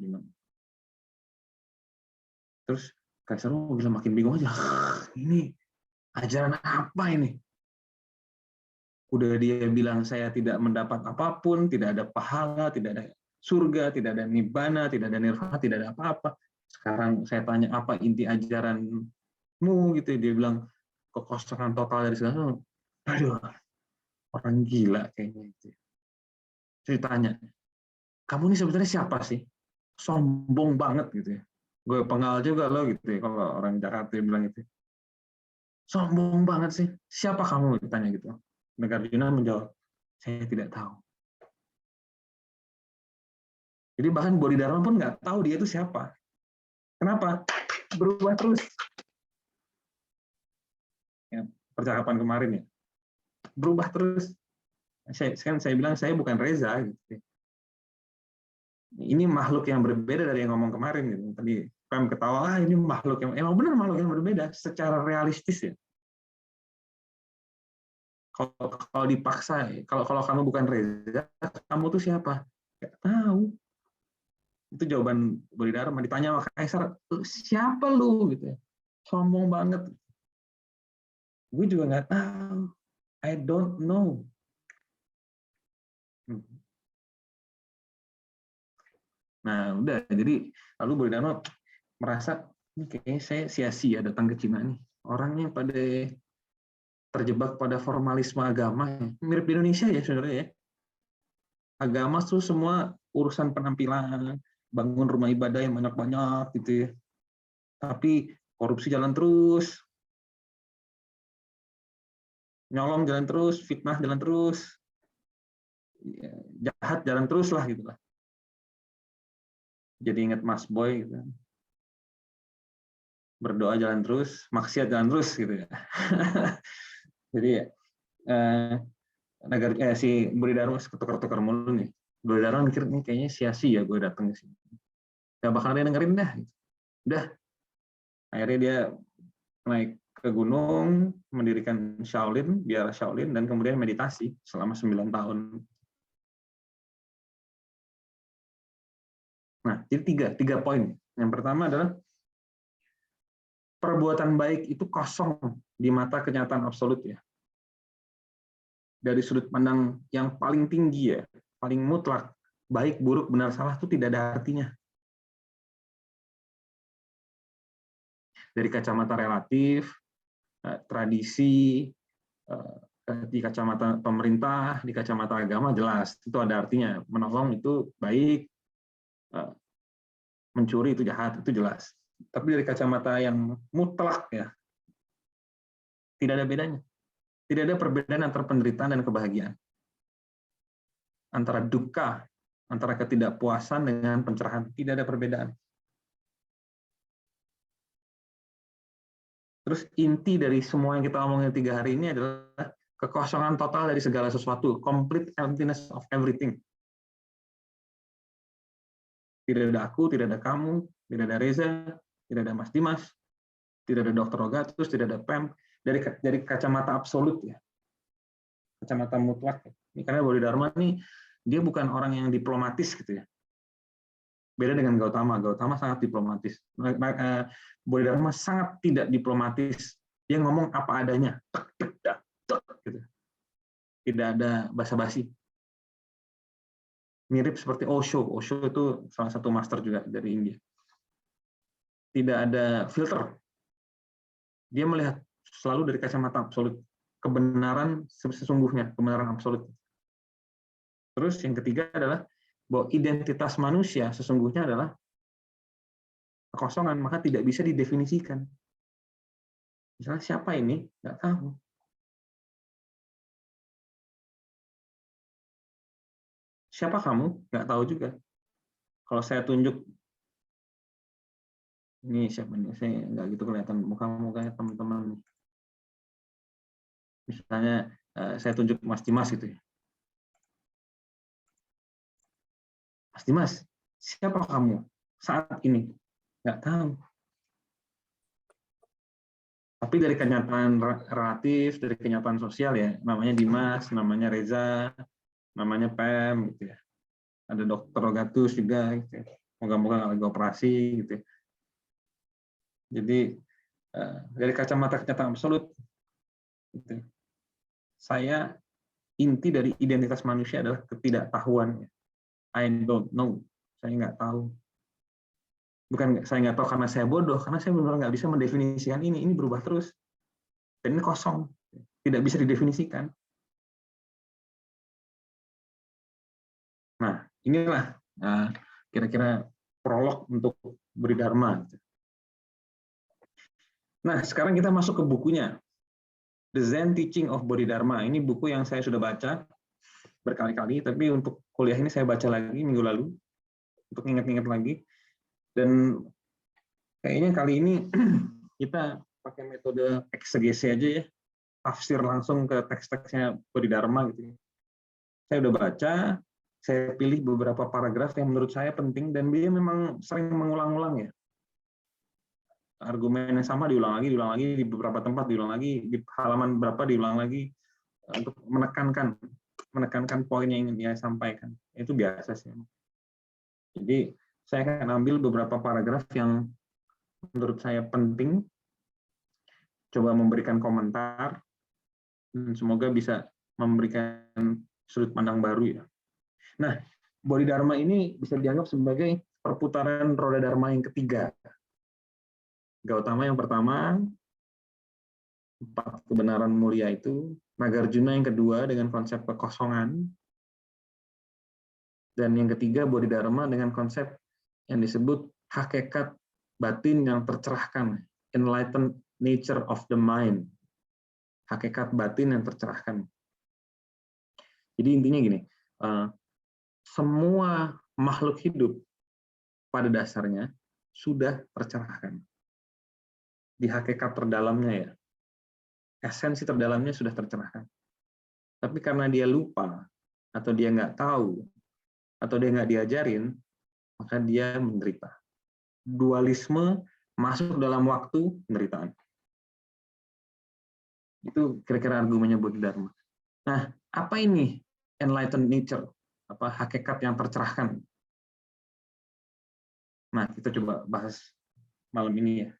[SPEAKER 1] Terus Kaisar bilang makin bingung aja. Ini ajaran apa ini? Udah dia bilang saya tidak mendapat apapun, tidak ada pahala, tidak ada surga, tidak ada nibbana, tidak ada nirvana, tidak ada apa-apa. Sekarang saya tanya apa inti ajaranmu gitu, dia bilang kekosongan total dari segala. Aduh, orang gila kayaknya itu. Ceritanya, kamu ini sebenarnya siapa sih? Sombong banget gitu ya. Gue pengal juga loh gitu ya kalau orang Jakarta bilang gitu. Sombong banget sih. Siapa kamu? Ditanya gitu. Nagarjuna menjawab, saya tidak tahu. Jadi bahkan Bodhidharma pun nggak tahu dia itu siapa. Kenapa? Berubah terus. Ya, percakapan kemarin ya. Berubah terus. Saya bilang saya bukan Reza. Gitu. Ini makhluk yang berbeda dari yang ngomong kemarin. Gitu. Tadi Pam ketawa, ini makhluk yang emang benar makhluk yang berbeda secara realistis ya. Kalau dipaksa, kalau kamu bukan Reza, kamu tuh siapa? Nggak tahu. Itu jawaban Bodhidharma. Ditanya sama Kaisar, siapa lu? Gitu ya. Sombong banget. Gue juga nggak tahu. I don't know. Nah, udah. Jadi, lalu Bodhidharma merasa, ini kayaknya saya sia-sia datang ke Cina nih. Orangnya pada terjebak pada formalisme agama. Mirip di Indonesia ya sebenarnya ya. Agama tuh semua urusan penampilan, bangun rumah ibadah yang banyak-banyak gitu ya. Tapi korupsi jalan terus, nyolong jalan terus, fitnah jalan terus, jahat jalan terus lah gitu lah. Jadi ingat Mas Boy gitu. Berdoa jalan terus, maksiat jalan terus gitu ya. Jadi si Bodhidharma ketukar-tukar mulu nih. Bodhidharma mikir nih kayaknya sia-sia gue datang ke sini. Gak bakal ada yang dengerin dah. Udah, akhirnya dia naik ke gunung, mendirikan Shaolin, biara Shaolin, dan kemudian meditasi selama 9 tahun. Nah, jadi tiga poin. Yang pertama adalah perbuatan baik itu kosong di mata kenyataan absolut ya. Dari sudut pandang yang paling tinggi ya, paling mutlak, baik, buruk, benar, salah itu tidak ada artinya. Dari kacamata relatif, tradisi, di kacamata pemerintah, di kacamata agama jelas itu ada artinya. Menolong itu baik, mencuri itu jahat, itu jelas. Tapi dari kacamata yang mutlak ya, tidak ada bedanya. Tidak ada perbedaan antara penderitaan dan kebahagiaan. Antara duka, antara ketidakpuasan dengan pencerahan. Tidak ada perbedaan. Terus inti dari semua yang kita omongin 3 hari ini adalah kekosongan total dari segala sesuatu. Complete emptiness of everything. Tidak ada aku, tidak ada kamu, tidak ada Reza, tidak ada Mas Dimas, tidak ada Dr. Rogatus, tidak ada Pem. Dari kacamata absolut ya. Kacamata mutlak. Ini karena Bodhidharma ini dia bukan orang yang diplomatis gitu ya. Beda dengan Gautama. Gautama sangat diplomatis. Bodhidharma sangat tidak diplomatis. Dia ngomong apa adanya. Gitu. Tidak ada basa-basi. Mirip seperti Osho. Osho itu salah satu master juga dari India. Tidak ada filter. Dia melihat selalu dari kacamata absolut. Kebenaran sesungguhnya, kebenaran absolut. Terus yang ketiga adalah bahwa identitas manusia sesungguhnya adalah kekosongan, maka tidak bisa didefinisikan. Misalnya siapa ini? Nggak tahu. Siapa kamu? Nggak tahu juga. Kalau saya tunjuk, ini siapa nih? Saya nggak gitu kelihatan muka-mukanya teman-teman. Misalnya saya tunjuk Mas Dimas gitu ya. Mas Dimas, siapa kamu saat ini? Nggak tahu. Tapi dari kenyataan relatif, dari kenyataan sosial ya, namanya Dimas, namanya Reza, namanya Pem, gitu ya. Ada Dokter Rogatus juga, gitu ya. Moga-moga nggak lagi operasi, gitu ya. Jadi dari kacamata kenyataan absolut, gitu ya, saya inti dari identitas manusia adalah ketidaktahuan. I don't know, saya nggak tahu. Bukan saya nggak tahu karena saya bodoh, karena saya benar-benar nggak bisa mendefinisikan ini berubah terus. Dan ini kosong, tidak bisa didefinisikan. Nah, inilah kira-kira prolog untuk Bodhidharma. Nah, sekarang kita masuk ke bukunya, The Zen Teaching of Bodhidharma. Ini buku yang saya sudah baca berkali-kali, tapi untuk kuliah ini saya baca lagi minggu lalu, untuk ingat-ingat lagi. Dan kayaknya kali ini kita pakai metode eksegesi aja ya, tafsir langsung ke teks-teksnya Bodhidharma gitu. Saya udah baca, saya pilih beberapa paragraf yang menurut saya penting dan dia memang sering mengulang-ulang ya. Argumen yang sama diulang lagi di beberapa tempat, diulang lagi di halaman berapa diulang lagi untuk menekankan poin yang ingin dia sampaikan. Itu biasa sih. Jadi saya akan ambil beberapa paragraf yang menurut saya penting, coba memberikan komentar, dan semoga bisa memberikan sudut pandang baru ya. Nah, Bodhidharma ini bisa dianggap sebagai perputaran roda dharma yang ketiga. Gautama yang pertama, 4 kebenaran mulia itu, Nagarjuna yang kedua dengan konsep kekosongan, dan yang ketiga Bodhidharma dengan konsep yang disebut hakikat batin yang tercerahkan, enlightened nature of the mind, hakikat batin yang tercerahkan. Jadi intinya gini, semua makhluk hidup pada dasarnya sudah tercerahkan. Di hakikat terdalamnya ya, esensi terdalamnya sudah tercerahkan. Tapi karena dia lupa, atau dia nggak tahu, atau dia nggak diajarin, maka dia menderita. Dualisme masuk dalam waktu penderitaan. Itu kira-kira argumennya Bodhidharma. Nah, apa ini enlightened nature? Apa hakikat yang tercerahkan? Nah, kita coba bahas malam ini ya.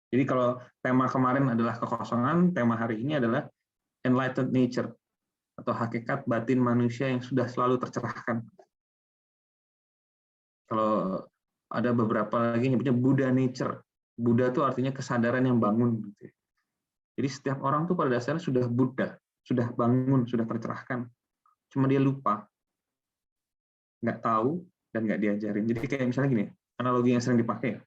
[SPEAKER 1] Jadi kalau tema kemarin adalah kekosongan, tema hari ini adalah enlightened nature atau hakikat batin manusia yang sudah selalu tercerahkan. Kalau ada beberapa lagi nyebutnya Buddha nature. Buddha itu artinya kesadaran yang bangun. Jadi setiap orang tuh pada dasarnya sudah Buddha, sudah bangun, sudah tercerahkan. Cuma dia lupa, nggak tahu, dan nggak diajarin. Jadi kayak misalnya gini, analogi yang sering dipakai.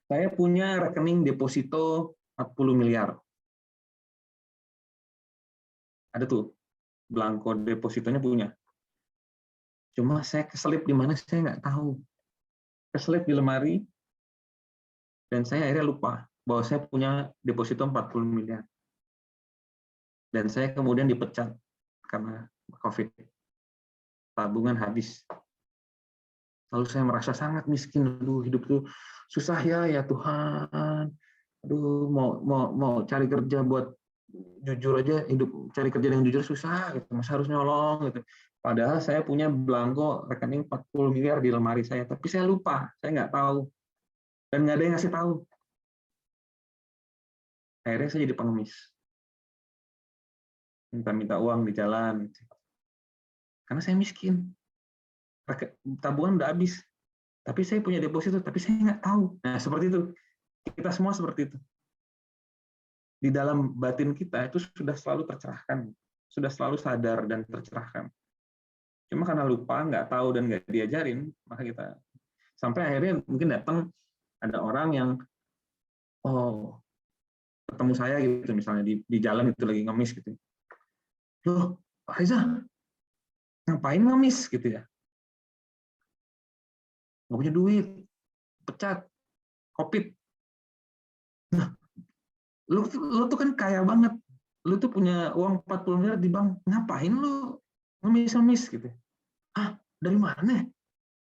[SPEAKER 1] Saya punya rekening deposito 40 miliar. Ada tuh, belangko depositonya punya. Cuma saya keselip di mana saya nggak tahu. Keselip di lemari, dan saya akhirnya lupa bahwa saya punya deposito 40 miliar. Dan saya kemudian dipecat karena COVID. Tabungan habis. Lalu saya merasa sangat miskin. Aduh, hidup tuh susah ya Tuhan. Aduh, mau cari kerja buat jujur aja, hidup cari kerja dengan jujur susah gitu. Masa harus nyolong gitu. Padahal saya punya belangko rekening 40 miliar di lemari saya, tapi saya lupa, saya nggak tahu. Dan nggak ada yang ngasih tahu. Akhirnya saya jadi pengemis. Minta uang di jalan. Karena saya miskin. Tabungan udah habis. Tapi saya punya deposito, tapi saya nggak tahu. Nah, seperti itu. Kita semua seperti itu. Di dalam batin kita itu sudah selalu tercerahkan. Sudah selalu sadar dan tercerahkan. Cuma karena lupa, nggak tahu, dan nggak diajarin, maka kita sampai akhirnya mungkin datang ada orang yang ketemu saya gitu misalnya di jalan itu lagi ngemis gitu. Loh, Pak Reza, ngapain ngemis gitu ya? Nggak punya duit, pecat, COVID. Nah, lu tuh kan kaya banget. Lu tuh punya uang 40 miliar di bank. Ngapain lu ngemis-ngemis gitu? Dari mana?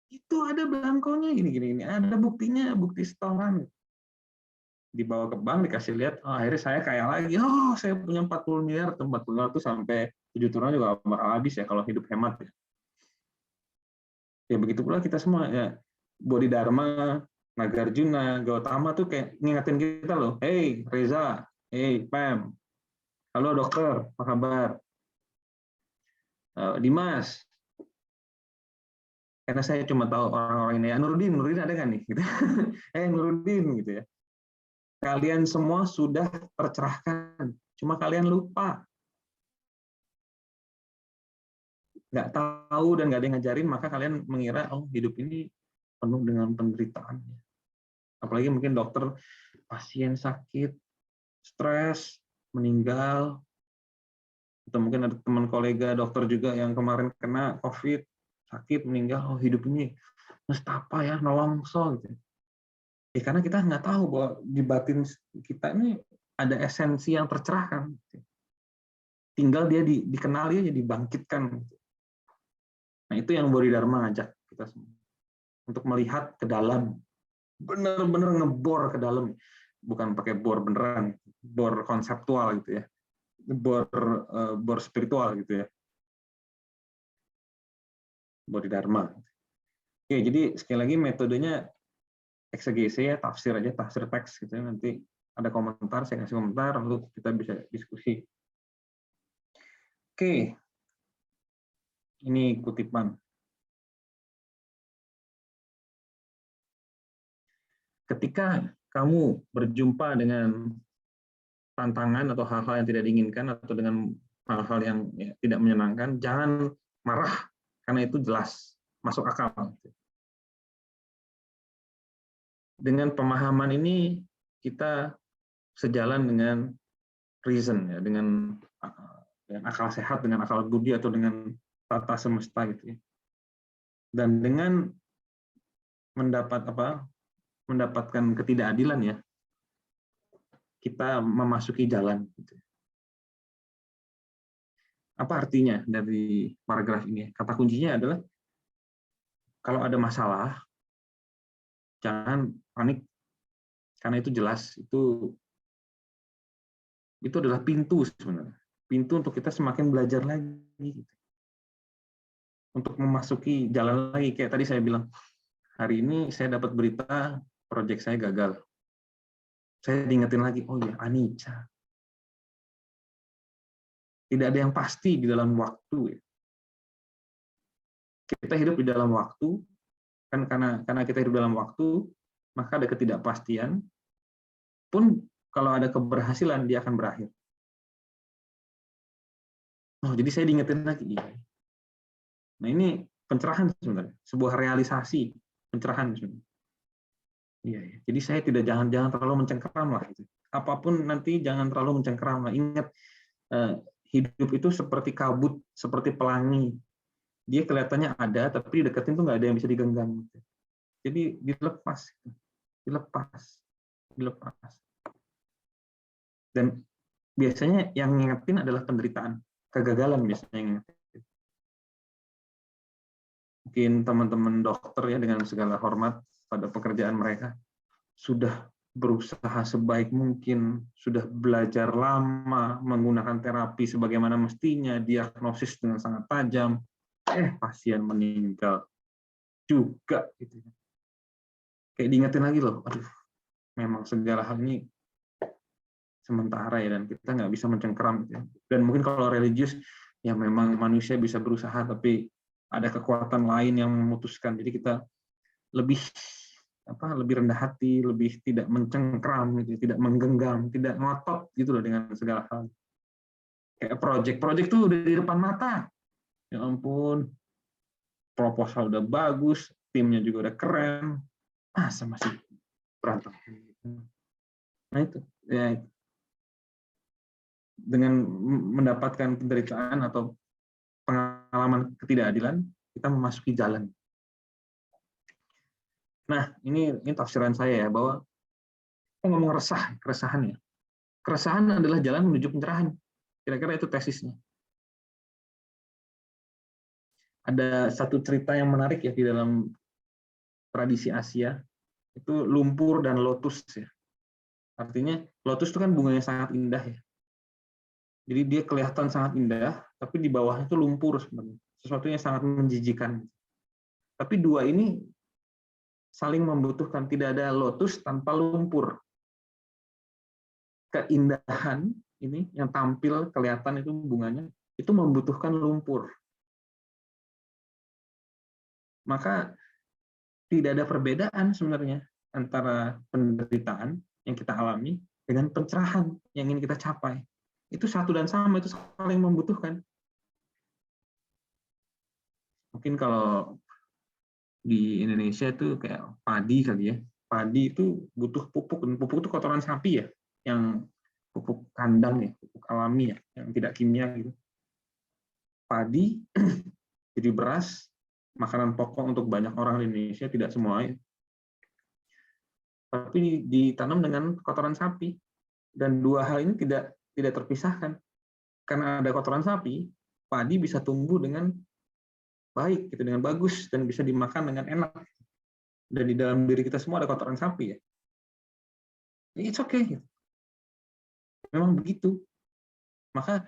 [SPEAKER 1] Itu ada belangkonya, gini. Ada buktinya, bukti setoran. Dibawa ke bank, dikasih lihat, oh, akhirnya saya kaya lagi. Oh, saya punya 40 miliar, atau 40 miliar itu sampai 7 tahun juga bakal habis ya kalau hidup hemat. Ya begitu pula kita semua ya. Bodhidharma, Nagarjuna, Gautama tuh kayak ngingetin kita loh. Hey Reza, hey Pam, halo dokter, apa kabar? Dimas, karena saya cuma tahu orang-orang ini. Ya, Nurudin ada nggak nih? Gitu. Nurudin gitu ya. Kalian semua sudah tercerahkan, cuma kalian lupa. Nggak tahu dan nggak ada yang ngajarin, maka kalian mengira, oh hidup ini penuh dengan penderitaan. Apalagi mungkin dokter, pasien sakit, stres, meninggal, atau mungkin ada teman kolega dokter juga yang kemarin kena COVID, sakit, meninggal, oh hidup ini nestapa ya, nolongso gitu. Ya karena kita nggak tahu bahwa di batin kita ini ada esensi yang tercerahkan. Tinggal dia dikenali aja, dibangkitkan. Nah itu yang Bodhidharma ngajak kita semua. Untuk melihat ke dalam, benar-benar ngebor ke dalam. Bukan pakai bor beneran, bor konseptual gitu ya. Bor spiritual gitu ya. Bodhidharma. Oke, jadi sekali lagi metodenya eksegese ya, tafsir aja, tafsir teks gitu ya. Nanti ada komentar, saya kasih komentar, lalu kita bisa diskusi. Oke, ini kutipan. Ketika kamu berjumpa dengan tantangan atau hal-hal yang tidak diinginkan atau dengan hal-hal yang ya, tidak menyenangkan, jangan marah karena itu jelas masuk akal. Dengan pemahaman ini kita sejalan dengan reason ya, dengan akal sehat, dengan akal budi atau dengan tata semesta gitu ya. Dan dengan mendapatkan ketidakadilan ya, kita memasuki jalan. Apa artinya dari paragraf ini? Kata kuncinya adalah kalau ada masalah, jangan panik, karena itu jelas itu adalah pintu sebenarnya, pintu untuk kita semakin belajar lagi, untuk memasuki jalan lagi. Kayak tadi saya bilang, hari ini saya dapat berita proyek saya gagal. Saya diingetin lagi, oh ya anicca. Tidak ada yang pasti di dalam waktu. Kita hidup di dalam waktu, kan karena kita hidup dalam waktu, maka ada ketidakpastian. Pun kalau ada keberhasilan, dia akan berakhir. Oh, jadi saya diingetin lagi. Nah ini pencerahan sebenarnya, sebuah realisasi pencerahan sebenarnya. Iya, ya. Jadi saya jangan terlalu mencengkeram lah. Gitu. Apapun nanti jangan terlalu mencengkeram lah. Ingat, hidup itu seperti kabut, seperti pelangi. Dia kelihatannya ada, tapi deketin tuh nggak ada yang bisa digenggam. Gitu. Jadi dilepas. Dan biasanya yang ngingetin adalah penderitaan, kegagalan biasanya yang ngingetin. Mungkin teman-teman dokter ya, dengan segala hormat pada pekerjaan mereka, sudah berusaha sebaik mungkin, sudah belajar lama menggunakan terapi sebagaimana mestinya, diagnosis dengan sangat tajam, pasien meninggal juga gitu. Kayak diingetin lagi loh, aduh, memang segala hal ini sementara ya, dan kita nggak bisa mencengkeram gitu ya. Dan mungkin kalau religius ya memang manusia bisa berusaha, tapi ada kekuatan lain yang memutuskan. Jadi kita lebih rendah hati, lebih tidak mencengkeram, gitu, tidak menggenggam, tidak ngotot gitu loh dengan segala hal. Kayak project tuh udah di depan mata. Ya ampun, proposal udah bagus, timnya juga udah keren, masa masih berantem. Nah itu, ya, dengan mendapatkan penderitaan atau pengalaman ketidakadilan, kita memasuki jalan. Nah, ini tafsiran saya ya, bahwa kita ngomong keresahan ya. Keresahan adalah jalan menuju pencerahan. Kira-kira itu tesisnya. Ada satu cerita yang menarik ya di dalam tradisi Asia, itu lumpur dan lotus ya. Artinya lotus itu kan bunganya sangat indah ya. Jadi dia kelihatan sangat indah, tapi di bawahnya itu lumpur sebenarnya. Sesuatu yang sangat menjijikan. Tapi dua ini saling membutuhkan. Tidak ada lotus tanpa lumpur. Keindahan ini yang tampil kelihatan itu bunganya, itu membutuhkan lumpur. Maka tidak ada perbedaan sebenarnya antara penderitaan yang kita alami dengan pencerahan yang ingin kita capai. Itu satu dan sama, itu saling membutuhkan. Mungkin kalau di Indonesia itu kayak padi kali ya. Padi itu butuh pupuk, dan pupuk itu kotoran sapi ya, yang pupuk kandang ya, pupuk alami ya, yang tidak kimia gitu. Padi jadi beras, makanan pokok untuk banyak orang di Indonesia, tidak semua ya. Tapi ditanam dengan kotoran sapi, dan dua hal ini tidak terpisahkan. Karena ada kotoran sapi, padi bisa tumbuh dengan baik, gitu, dengan bagus, dan bisa dimakan dengan enak. Dan di dalam diri kita semua ada kotoran sapi ya. It's okay. Memang begitu. Maka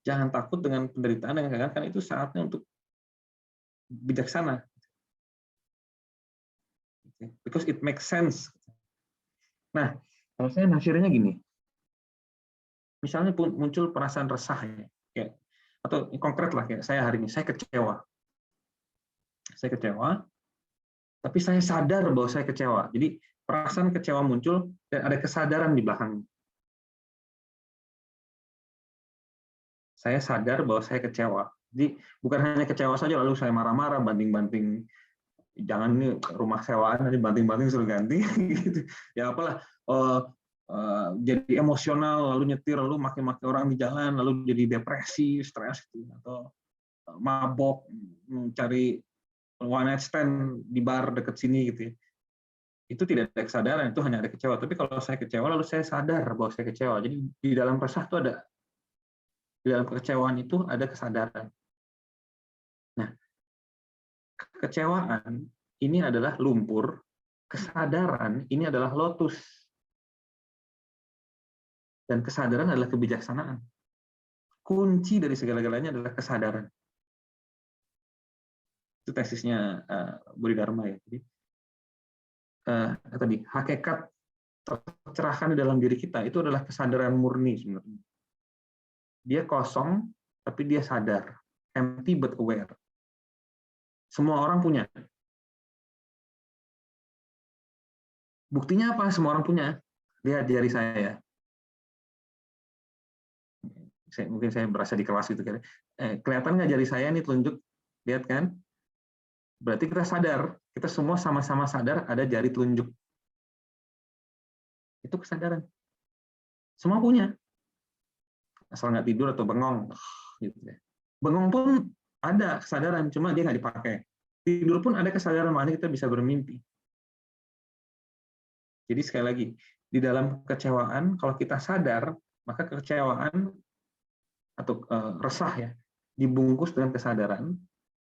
[SPEAKER 1] jangan takut dengan penderitaan dengan kegagalan, karena itu saatnya untuk bijaksana. Because it makes sense. Nah, kalau saya nafsirnya gini. Misalnya muncul perasaan resah ya. Atau konkret lah, kayak saya hari ini, saya kecewa. Saya kecewa, tapi saya sadar bahwa saya kecewa. Jadi perasaan kecewa muncul dan ada kesadaran di belakangnya. Saya sadar bahwa saya kecewa. Jadi bukan hanya kecewa saja lalu saya marah-marah, banting-banting, jangan nih rumah sewaan nanti banting-banting suruh ganti gitu. Ya apalah, jadi emosional lalu nyetir lalu maki-maki orang di jalan lalu jadi depresi, stres gitu, atau mabok, mencari one night stand di bar dekat sini gitu ya. Itu tidak ada kesadaran, itu hanya ada kecewa. Tapi kalau saya kecewa lalu saya sadar bahwa saya kecewa. Jadi di dalam resah itu ada, di dalam kekecewaan itu ada kesadaran. Nah, kekecewaan ini adalah lumpur, kesadaran ini adalah lotus. Dan kesadaran adalah kebijaksanaan. Kunci dari segala-galanya adalah kesadaran. Itu tesisnya Bodhidharma ya. Jadi, tadi hakikat tercerahkan di dalam diri kita itu adalah kesadaran murni sebenarnya. Dia kosong tapi dia sadar, empty but aware. Semua orang punya. Buktinya apa? Semua orang punya. Lihat jari saya. Mungkin saya berasa di kelas gitu kan. Kelihatan nggak jari saya ini telunjuk? Lihat kan? Berarti kita sadar, kita semua sama-sama sadar ada jari telunjuk. Itu kesadaran. Semua punya. Asal nggak tidur atau bengong. Gitu ya. Bengong pun ada kesadaran, cuma dia nggak dipakai. Tidur pun ada kesadaran, makanya kita bisa bermimpi. Jadi sekali lagi, di dalam kekecewaan, kalau kita sadar, maka kekecewaan atau resah ya, dibungkus dengan kesadaran,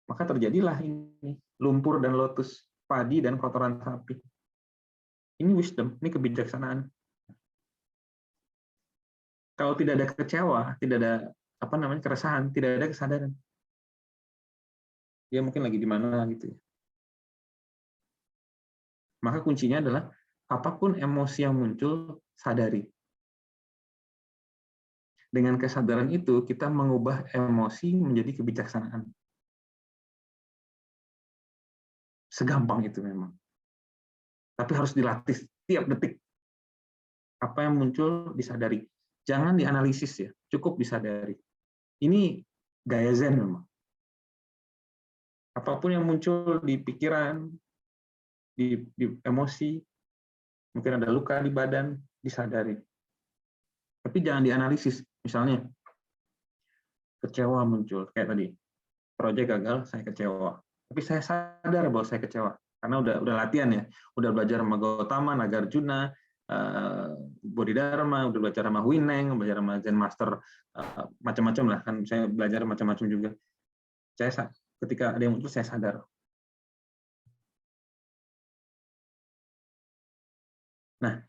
[SPEAKER 1] maka terjadilah ini, lumpur dan lotus, padi dan kotoran sapi. Ini wisdom, ini kebijaksanaan. Kalau tidak ada kecewa, tidak ada keresahan, tidak ada kesadaran. Dia mungkin lagi di mana gitu ya. Maka kuncinya adalah apapun emosi yang muncul, sadari. Dengan kesadaran itu, kita mengubah emosi menjadi kebijaksanaan. Segampang itu memang. Tapi harus dilatih tiap detik. Apa yang muncul disadari. Jangan dianalisis ya, cukup disadari. Ini gaya Zen memang. Apapun yang muncul di pikiran, di emosi, mungkin ada luka di badan, disadari. Tapi jangan dianalisis. Misalnya, kecewa muncul, kayak tadi, proyek gagal, saya kecewa. Tapi saya sadar bahwa saya kecewa, karena udah latihan ya, udah belajar sama Gautama, Nagarjuna, Bodhidharma, udah belajar sama Huineng, belajar sama Zen Master, macam-macam lah, kan saya belajar macam-macam juga. Saya ketika ada yang muncul saya sadar. Nah,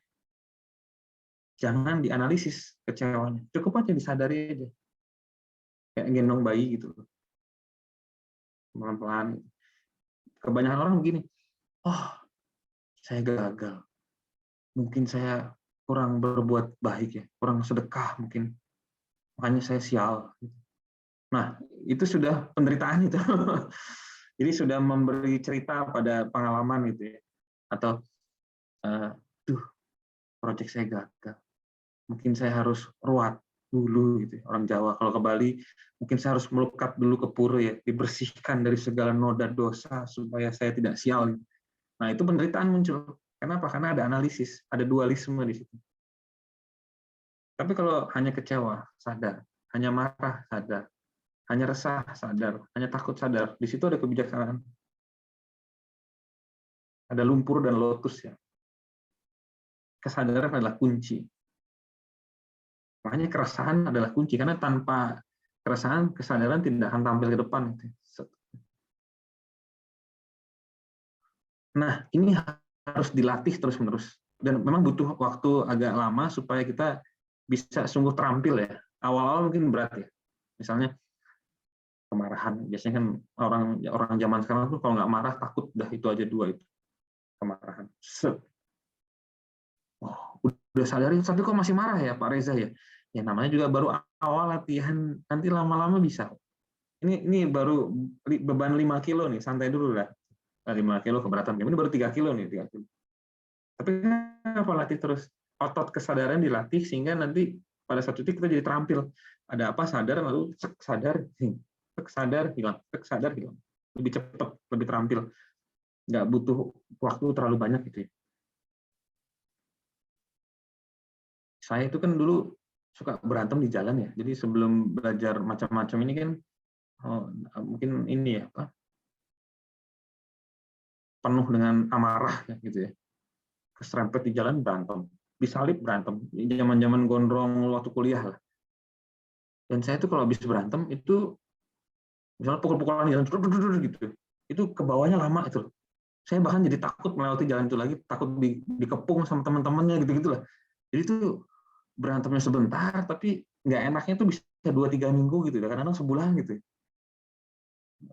[SPEAKER 1] jangan dianalisis kecewanya, cukup aja disadari aja, kayak gendong bayi gitu, pelan-pelan. Kebanyakan orang begini, oh saya gagal, mungkin saya kurang berbuat baik ya, kurang sedekah mungkin, makanya saya sial. Nah, itu sudah penderitaan itu. Jadi sudah memberi cerita pada pengalaman gitu ya, atau duh, proyek saya gagal, mungkin saya harus ruat dulu gitu ya. Orang Jawa kalau ke Bali mungkin saya harus melukat dulu ke pura ya, dibersihkan dari segala noda dosa supaya saya tidak sial. Nah, itu penderitaan muncul. Kenapa? Karena ada analisis, ada dualisme di situ. Tapi kalau hanya kecewa, sadar, hanya marah, sadar, hanya resah, sadar, hanya takut, sadar, di situ ada kebijaksanaan. Ada lumpur dan lotus ya. Kesadaran adalah kunci. Makanya keresahan adalah kunci, karena tanpa keresahan, kesadaran tidak akan tampil ke depan. Nah, ini harus dilatih terus-menerus. Dan memang butuh waktu agak lama supaya kita bisa sungguh terampil ya. Awal-awal mungkin berat ya. Misalnya kemarahan. Biasanya kan orang zaman sekarang tuh kalau nggak marah takut, dah itu aja dua itu. Kemarahan. Oh, udah sadarin, tapi kok masih marah ya Pak Reza ya? Ya namanya juga baru awal latihan, nanti lama-lama bisa. Ini baru beban 5 kilo nih, santai dulu lah. 5 kilo keberatan. Ini baru 3 kilo nih, 3 kilo. Tapi kenapa latih terus? Otot kesadaran dilatih sehingga nanti pada satu titik kita jadi terampil. Ada apa sadar, lalu sadar, hilang, sadar, hilang. Lebih cepat, lebih terampil. Nggak butuh waktu terlalu banyak gitu ya. Saya itu kan dulu suka berantem di jalan ya. Jadi sebelum belajar macam-macam ini kan, mungkin ini ya, penuh dengan amarah ya, gitu ya. Keserempet di jalan berantem, disalip berantem, zaman-zaman gondrong waktu kuliah lah. Dan saya tuh kalau habis berantem itu misalnya pukul-pukulan jalan gitu, itu ke bawahnya lama itu. Saya bahkan jadi takut melewati jalan itu lagi, takut dikepung sama teman-temannya gitu-gitulah. Jadi itu berantemnya sebentar, tapi nggak enaknya tuh bisa 2-3 minggu gitu, kadang-kadang sebulan gitu.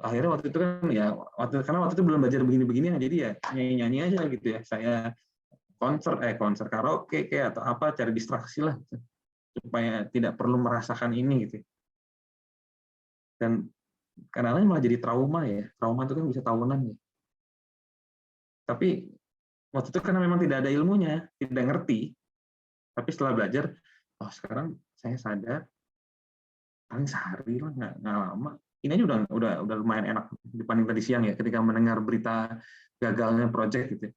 [SPEAKER 1] Akhirnya waktu itu kan ya, karena waktu itu belum belajar begini-begini, jadi ya nyanyi-nyanyi aja gitu ya. Saya konser karaoke kayak atau apa, cari distraksi lah gitu, supaya tidak perlu merasakan ini gitu. Dan kadang-kadang malah jadi trauma ya. Trauma itu kan bisa tahunan ya. Tapi waktu itu karena memang tidak ada ilmunya, tidak ngerti. Tapi setelah belajar, oh sekarang saya sadar, paling sehari lah, nggak lama. Ini aja udah lumayan enak dibanding tadi siang ya, ketika mendengar berita gagalnya proyek gitu.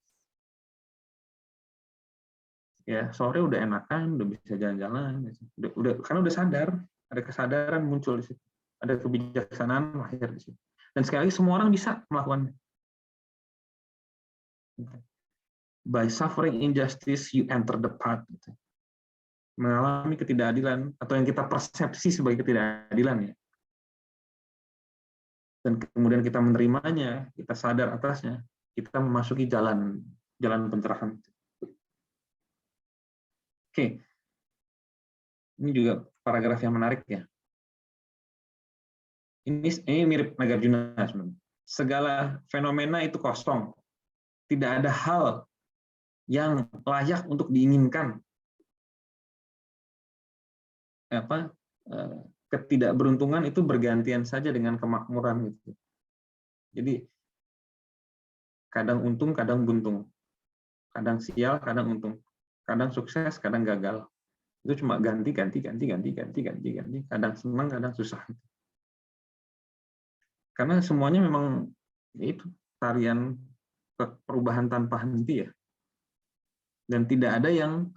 [SPEAKER 1] Ya sore udah enakan, udah bisa jalan-jalan, karena udah sadar, ada kesadaran muncul di situ, ada kebijaksanaan lahir di situ. Dan sekali lagi semua orang bisa melakukannya. By suffering injustice, you enter the path. Gitu. Mengalami ketidakadilan atau yang kita persepsi sebagai ketidakadilan ya. Dan kemudian kita menerimanya, kita sadar atasnya, kita memasuki jalan pencerahan. Oke, ini juga paragraf yang menarik ya. Ini mirip Nagarjuna sebenarnya. Segala fenomena itu kosong, tidak ada hal yang layak untuk diinginkan. Ketidakberuntungan itu bergantian saja dengan kemakmuran gitu. Jadi kadang untung, kadang buntung, kadang sial, kadang untung, kadang sukses, kadang gagal. Itu cuma ganti, kadang senang, kadang susah. Karena semuanya memang itu tarian perubahan tanpa henti ya. Dan tidak ada yang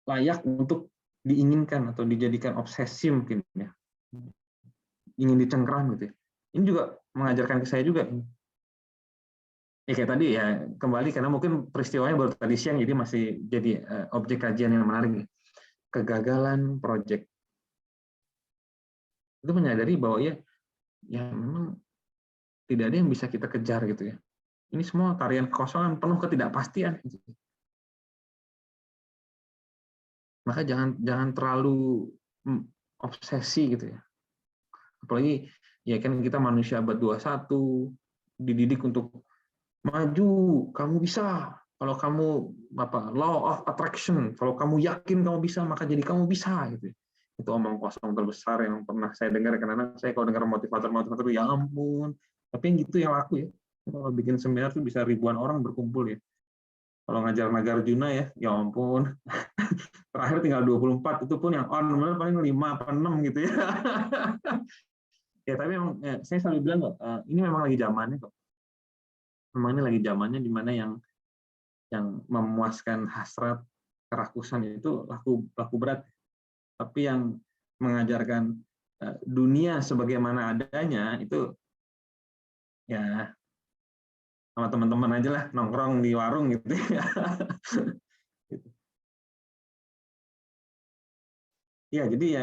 [SPEAKER 1] layak untuk diinginkan atau dijadikan obsesi mungkin ya. Ingin dicengkeram gitu ya. Ini juga mengajarkan ke saya juga. Ya kayak tadi ya, kembali karena mungkin peristiwanya baru tadi siang, jadi masih jadi objek kajian yang menarik. Kegagalan proyek. Itu menyadari bahwa ya memang tidak ada yang bisa kita kejar gitu ya. Ini semua tarian kekosongan penuh ketidakpastian. Maka jangan terlalu obsesi gitu ya. Apalagi ya kan kita manusia abad 21 dididik untuk maju, kamu bisa. Kalau kamu law of attraction, kalau kamu yakin kamu bisa, maka jadi kamu bisa gitu. Itu omong kosong terbesar yang pernah saya dengar, karena saya kalau dengar motivator ya ampun. Tapi yang gitu yang laku ya. Kalau bikin seminar tuh bisa ribuan orang berkumpul ya. Kalau ngajar Nagarjuna ya ampun. Terakhir tinggal 24, itu pun yang on benar paling 5 atau 6 gitu ya. Ya tapi memang saya selalu bilang kok, ini memang lagi zamannya kok. Memang ini lagi zamannya di mana yang memuaskan hasrat kerakusan itu laku berat. Tapi yang mengajarkan dunia sebagaimana adanya itu ya sama teman-teman aja lah, nongkrong di warung gitu ya. Ya, jadi ya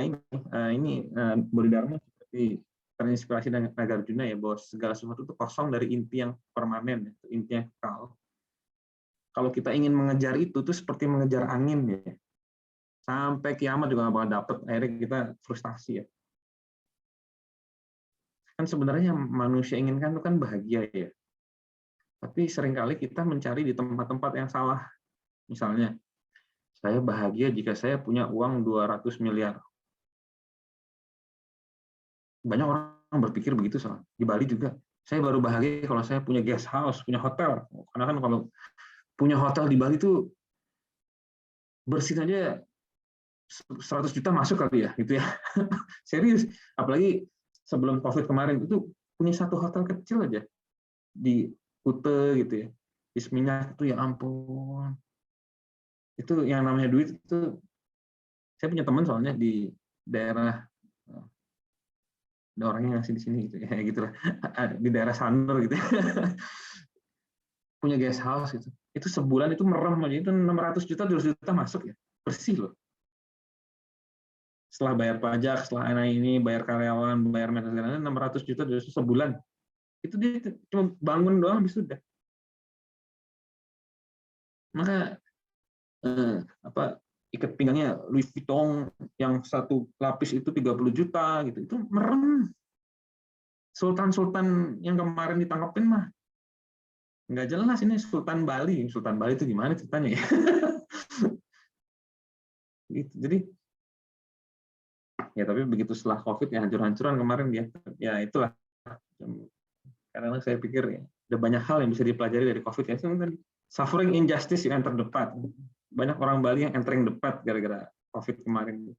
[SPEAKER 1] ini Bodhidharma seperti terinspirasi dari Nagarjuna ya, bahwa segala sesuatu itu kosong dari inti yang permanen, inti yang kekal. Kalau kita ingin mengejar itu tuh seperti mengejar angin ya. Sampai kiamat juga nggak bakal dapet, akhirnya kita frustasi ya. Kan sebenarnya manusia inginkan itu kan bahagia ya. Tapi seringkali kita mencari di tempat-tempat yang salah. Misalnya, saya bahagia jika saya punya uang 200 miliar. Banyak orang berpikir begitu soal. Di Bali juga. Saya baru bahagia kalau saya punya guest house, punya hotel. Karena kan kalau punya hotel di Bali itu bersih aja 100 juta masuk kali ya, gitu ya. Serius. Apalagi sebelum COVID kemarin itu punya satu hotel kecil aja di Kute gitu ya. Di Seminyak itu ya ampun. Itu yang namanya duit itu, saya punya teman soalnya di daerah, ada orangnya ngasih di sini gitu ya, gitulah, di daerah Sanur gitu ya. Punya guest house gitu. Itu sebulan itu merem aja itu 600 juta 200 juta masuk ya. Bersih loh. Setelah bayar pajak, setelah ini bayar karyawan, bayar maintenance 600 juta 200 juta sebulan. Itu dia cuma bangun doang habis sudah. Maka ikat pinggangnya Louis Vuitton yang satu lapis itu 30 juta gitu. Itu merem. Sultan-sultan yang kemarin ditangkapin mah nggak jelas, ini Sultan Bali. Sultan Bali itu gimana ceritanya ya? Gitu. Jadi ya tapi begitu setelah COVID ya hancur-hancuran kemarin dia. Ya itulah. Karena saya pikir ya, ada banyak hal yang bisa dipelajari dari COVID ya. Suffering injustice you enter the path. Banyak orang Bali yang entering the path gara-gara COVID kemarin.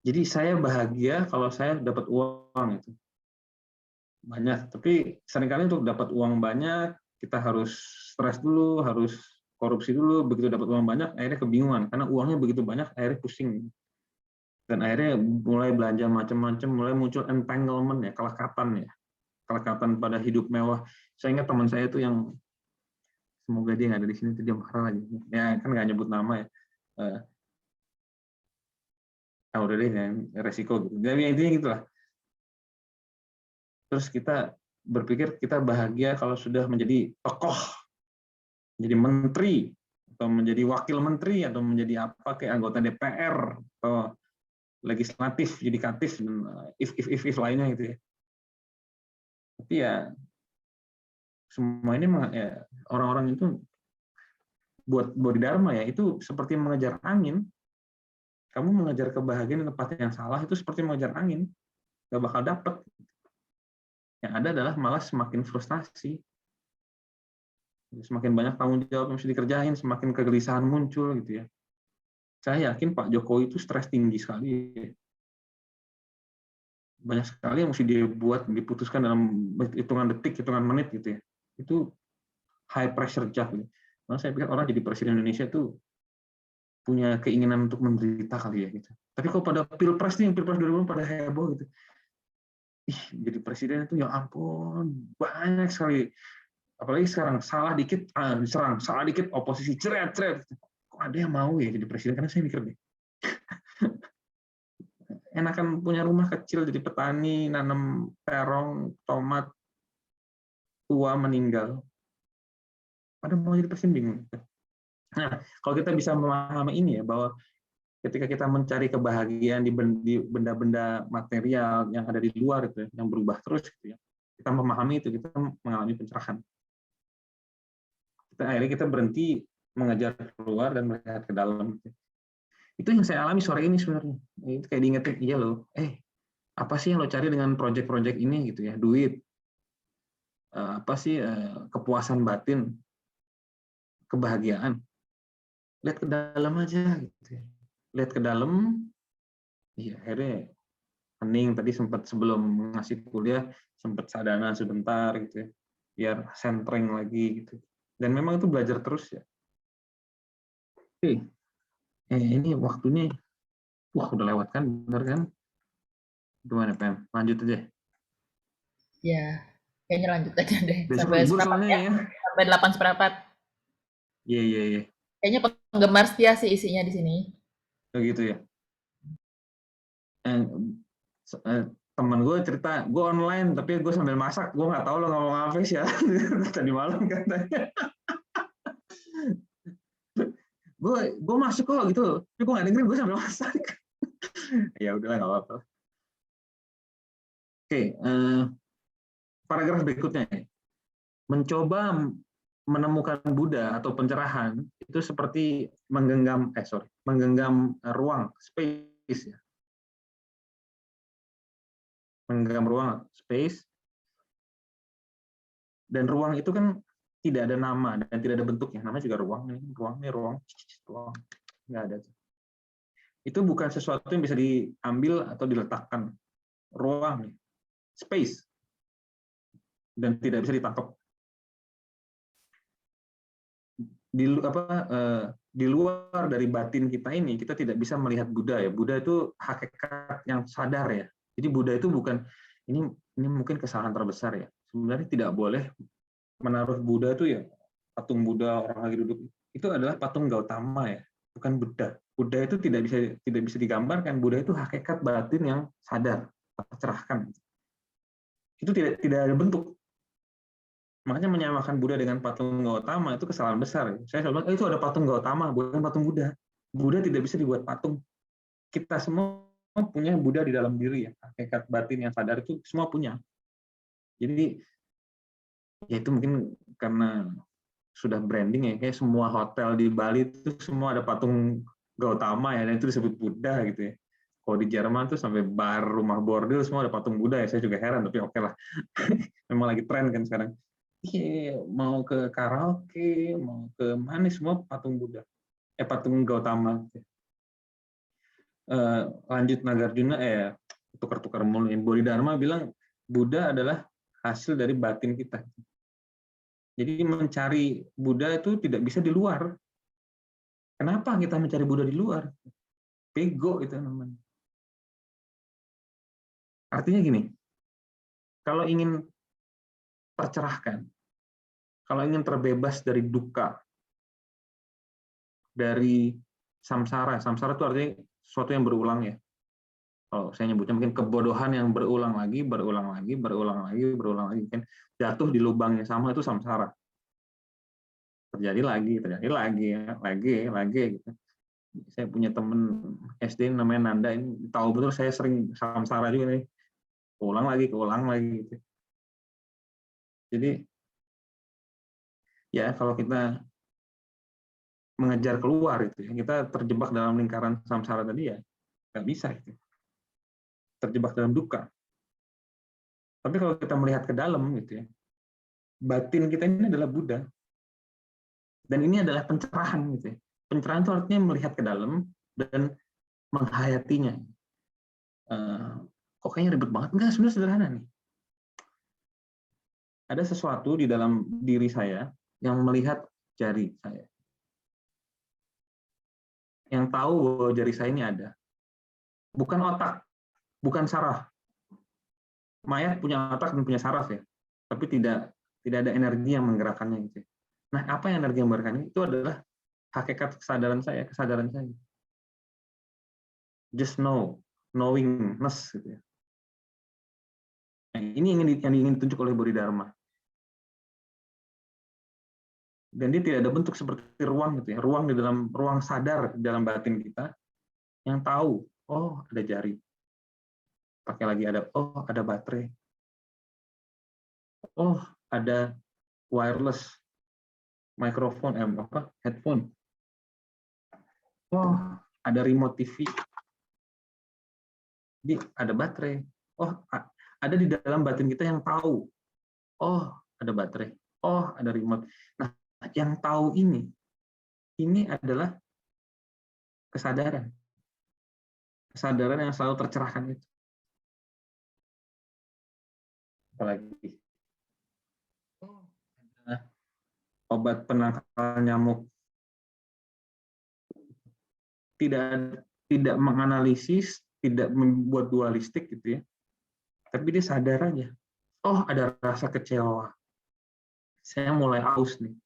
[SPEAKER 1] Jadi saya bahagia kalau saya dapat uang itu banyak. Tapi seringkali untuk dapat uang banyak kita harus stres dulu, harus korupsi dulu. Begitu dapat uang banyak, akhirnya kebingungan karena uangnya begitu banyak, akhirnya pusing. Dan akhirnya mulai belanja macam-macam, mulai muncul entanglement ya, kelekatan pada hidup mewah. Saya ingat teman saya itu yang, semoga dia nggak ada di sini, dia marah lagi. Ya kan nggak nyebut nama ya. Udah deh, resiko gitu. Jadi intinya gitulah. Terus kita berpikir kita bahagia kalau sudah menjadi tokoh, menjadi menteri, atau menjadi wakil menteri, atau menjadi apa kayak anggota DPR atau legislatif, yudikatif, dan if lainnya gitu ya. Tapi ya semua ini ya, orang-orang itu buat Bodhidharma ya itu seperti mengejar angin. Kamu mengejar kebahagiaan di tempat yang salah itu seperti mengejar angin, nggak bakal dapet. Yang ada adalah malah semakin frustasi. Semakin banyak tanggung jawab yang mesti dikerjain, semakin kegelisahan muncul gitu ya. Saya yakin Pak Jokowi itu stres tinggi sekali. Banyak sekali yang mesti dia buat, diputuskan dalam hitungan detik, hitungan menit gitu ya. Itu high pressure job. Gitu. Nah, saya pikir orang jadi presiden Indonesia itu punya keinginan untuk menderita kali ya gitu. Tapi kalau pada Pilpres 2020 pada heboh gitu. Jadi presiden itu ya ampun, banyak sekali. Apalagi sekarang salah dikit diserang, salah dikit oposisi ceret. Kok ada yang mau ya jadi presiden? Karena saya mikir deh, enakan punya rumah kecil jadi petani, nanam terong, tua meninggal, pada mau jadi presiden bingung. Nah, kalau kita bisa memahami ini ya, bahwa ketika kita mencari kebahagiaan di benda-benda material yang ada di luar itu, yang berubah terus gitu ya, kita memahami itu, kita mengalami pencerahan. Akhirnya kita berhenti mengejar keluar dan melihat ke dalam. Itu yang saya alami sore ini sebenarnya. Itu kayak diingetin, iya loh, apa sih yang lo cari dengan proyek-proyek ini gitu ya, duit, apa sih kepuasan batin, kebahagiaan. Lihat ke dalam aja gitu ya. Lihat ke dalam, iya akhirnya hening tadi sempat sebelum ngasih kuliah sempat sadana sebentar gitu ya, biar centering lagi gitu. Dan memang itu belajar terus ya. Oke, ini waktunya, udah lewat kan, bener kan? Gimana Pem? Lanjut aja.
[SPEAKER 2] Ya, kayaknya lanjut aja deh
[SPEAKER 1] Besok
[SPEAKER 2] sampai
[SPEAKER 1] libur
[SPEAKER 2] seperempat
[SPEAKER 1] soalnya
[SPEAKER 2] ya,
[SPEAKER 1] ya.
[SPEAKER 2] sampai 8 seperempat.
[SPEAKER 1] Iya.
[SPEAKER 2] Kayaknya penggemar setia sih isinya di sini.
[SPEAKER 1] Begitu ya. Eh, temen gue cerita, gue online tapi gue sambil masak, gue nggak tahu lo ngomong apa sih ya. Tadi malam katanya. gue masuk kok gitu, tapi gue nggak dengerin, gue sambil masak. Ya udahlah nggak apa-apa. Oke, paragraf berikutnya ya. Mencoba menemukan Buddha atau pencerahan itu seperti menggenggam ruang, space ya. Menggenggam ruang, space, dan ruang itu kan tidak ada nama dan tidak ada bentuknya. Namanya juga ruang, ruang, nggak ada. Itu bukan sesuatu yang bisa diambil atau diletakkan. Ruang, space, dan tidak bisa ditangkap. Di luar dari batin kita ini, kita tidak bisa melihat Buddha ya. Buddha itu hakikat yang sadar ya. Jadi Buddha itu bukan, ini mungkin kesalahan terbesar ya. Sebenarnya tidak boleh menaruh Buddha itu ya, patung Buddha orang lagi duduk. Itu adalah patung Gautama ya, bukan Buddha. Buddha itu tidak bisa digambarkan. Buddha itu hakikat batin yang sadar, tercerahkan. Itu tidak ada bentuk. Makanya menyamakan Buddha dengan patung Gautama itu kesalahan besar. Saya selalu bilang, itu ada patung Gautama, bukan patung Buddha. Buddha tidak bisa dibuat patung. Kita semua punya Buddha di dalam diri ya. Hakikat batin yang sadar itu semua punya. Jadi ya itu mungkin karena sudah branding ya, kayak semua hotel di Bali itu semua ada patung Gautama ya, dan itu disebut Buddha gitu ya. Kalau di Jerman tuh sampai bar, rumah bordil semua ada patung Buddha ya. Saya juga heran, tapi oke lah. Memang lagi tren kan sekarang. Mau ke karaoke, mau ke mana semua patung Buddha, patung Gautama. Lanjut Nagarjuna, tukar-tukar mulu. Bodhidharma bilang Buddha adalah hasil dari batin kita. Jadi mencari Buddha itu tidak bisa di luar. Kenapa kita mencari Buddha di luar? Bego itu namanya. Artinya gini, kalau ingin tercerahkan, kalau ingin terbebas dari duka, dari samsara itu artinya sesuatu yang berulang ya. Kalau saya nyebutnya mungkin kebodohan yang berulang lagi kan, jatuh di lubang yang sama itu samsara. Terjadi lagi gitu. Saya punya teman SD namanya Nanda, ini tahu betul saya sering samsara juga nih. Keulang lagi gitu. Jadi ya kalau kita mengejar keluar itu ya, kita terjebak dalam lingkaran samsara tadi ya nggak bisa itu. Terjebak dalam duka. Tapi kalau kita melihat ke dalam gitu ya, batin kita ini adalah Buddha. Dan ini adalah pencerahan gitu ya. Pencerahan itu artinya melihat ke dalam dan menghayatinya. Kok kayaknya ribet banget? Enggak, sebenarnya sederhana nih. Ada sesuatu di dalam diri saya yang melihat jari saya. Yang tahu bahwa jari saya ini ada. Bukan otak, bukan saraf. Mayat punya otak dan punya saraf ya. Tapi tidak ada energi yang menggerakkannya gitu. Nah, apa yang energi yang menggerakkannya? Itu adalah hakikat kesadaran saya. Just knowingness gitu ya. Nah, ini yang ingin ditunjuk oleh Bodhidharma. Dan dia tidak ada bentuk seperti ruang gitu ya, ruang di dalam ruang sadar di dalam batin kita yang tahu, oh ada jari, pakai lagi ada, oh ada baterai, oh ada wireless, mikrofon, headphone, oh ada remote TV, ada baterai, oh ada di dalam batin kita yang tahu, oh ada baterai, oh ada remote. Nah, yang tahu ini adalah kesadaran. Kesadaran yang selalu tercerahkan itu. Apalagi ada obat penangkal nyamuk. Tidak menganalisis, tidak membuat dualistik gitu ya. Tapi dia sadar aja. Oh, ada rasa kecewa. Saya mulai aus nih.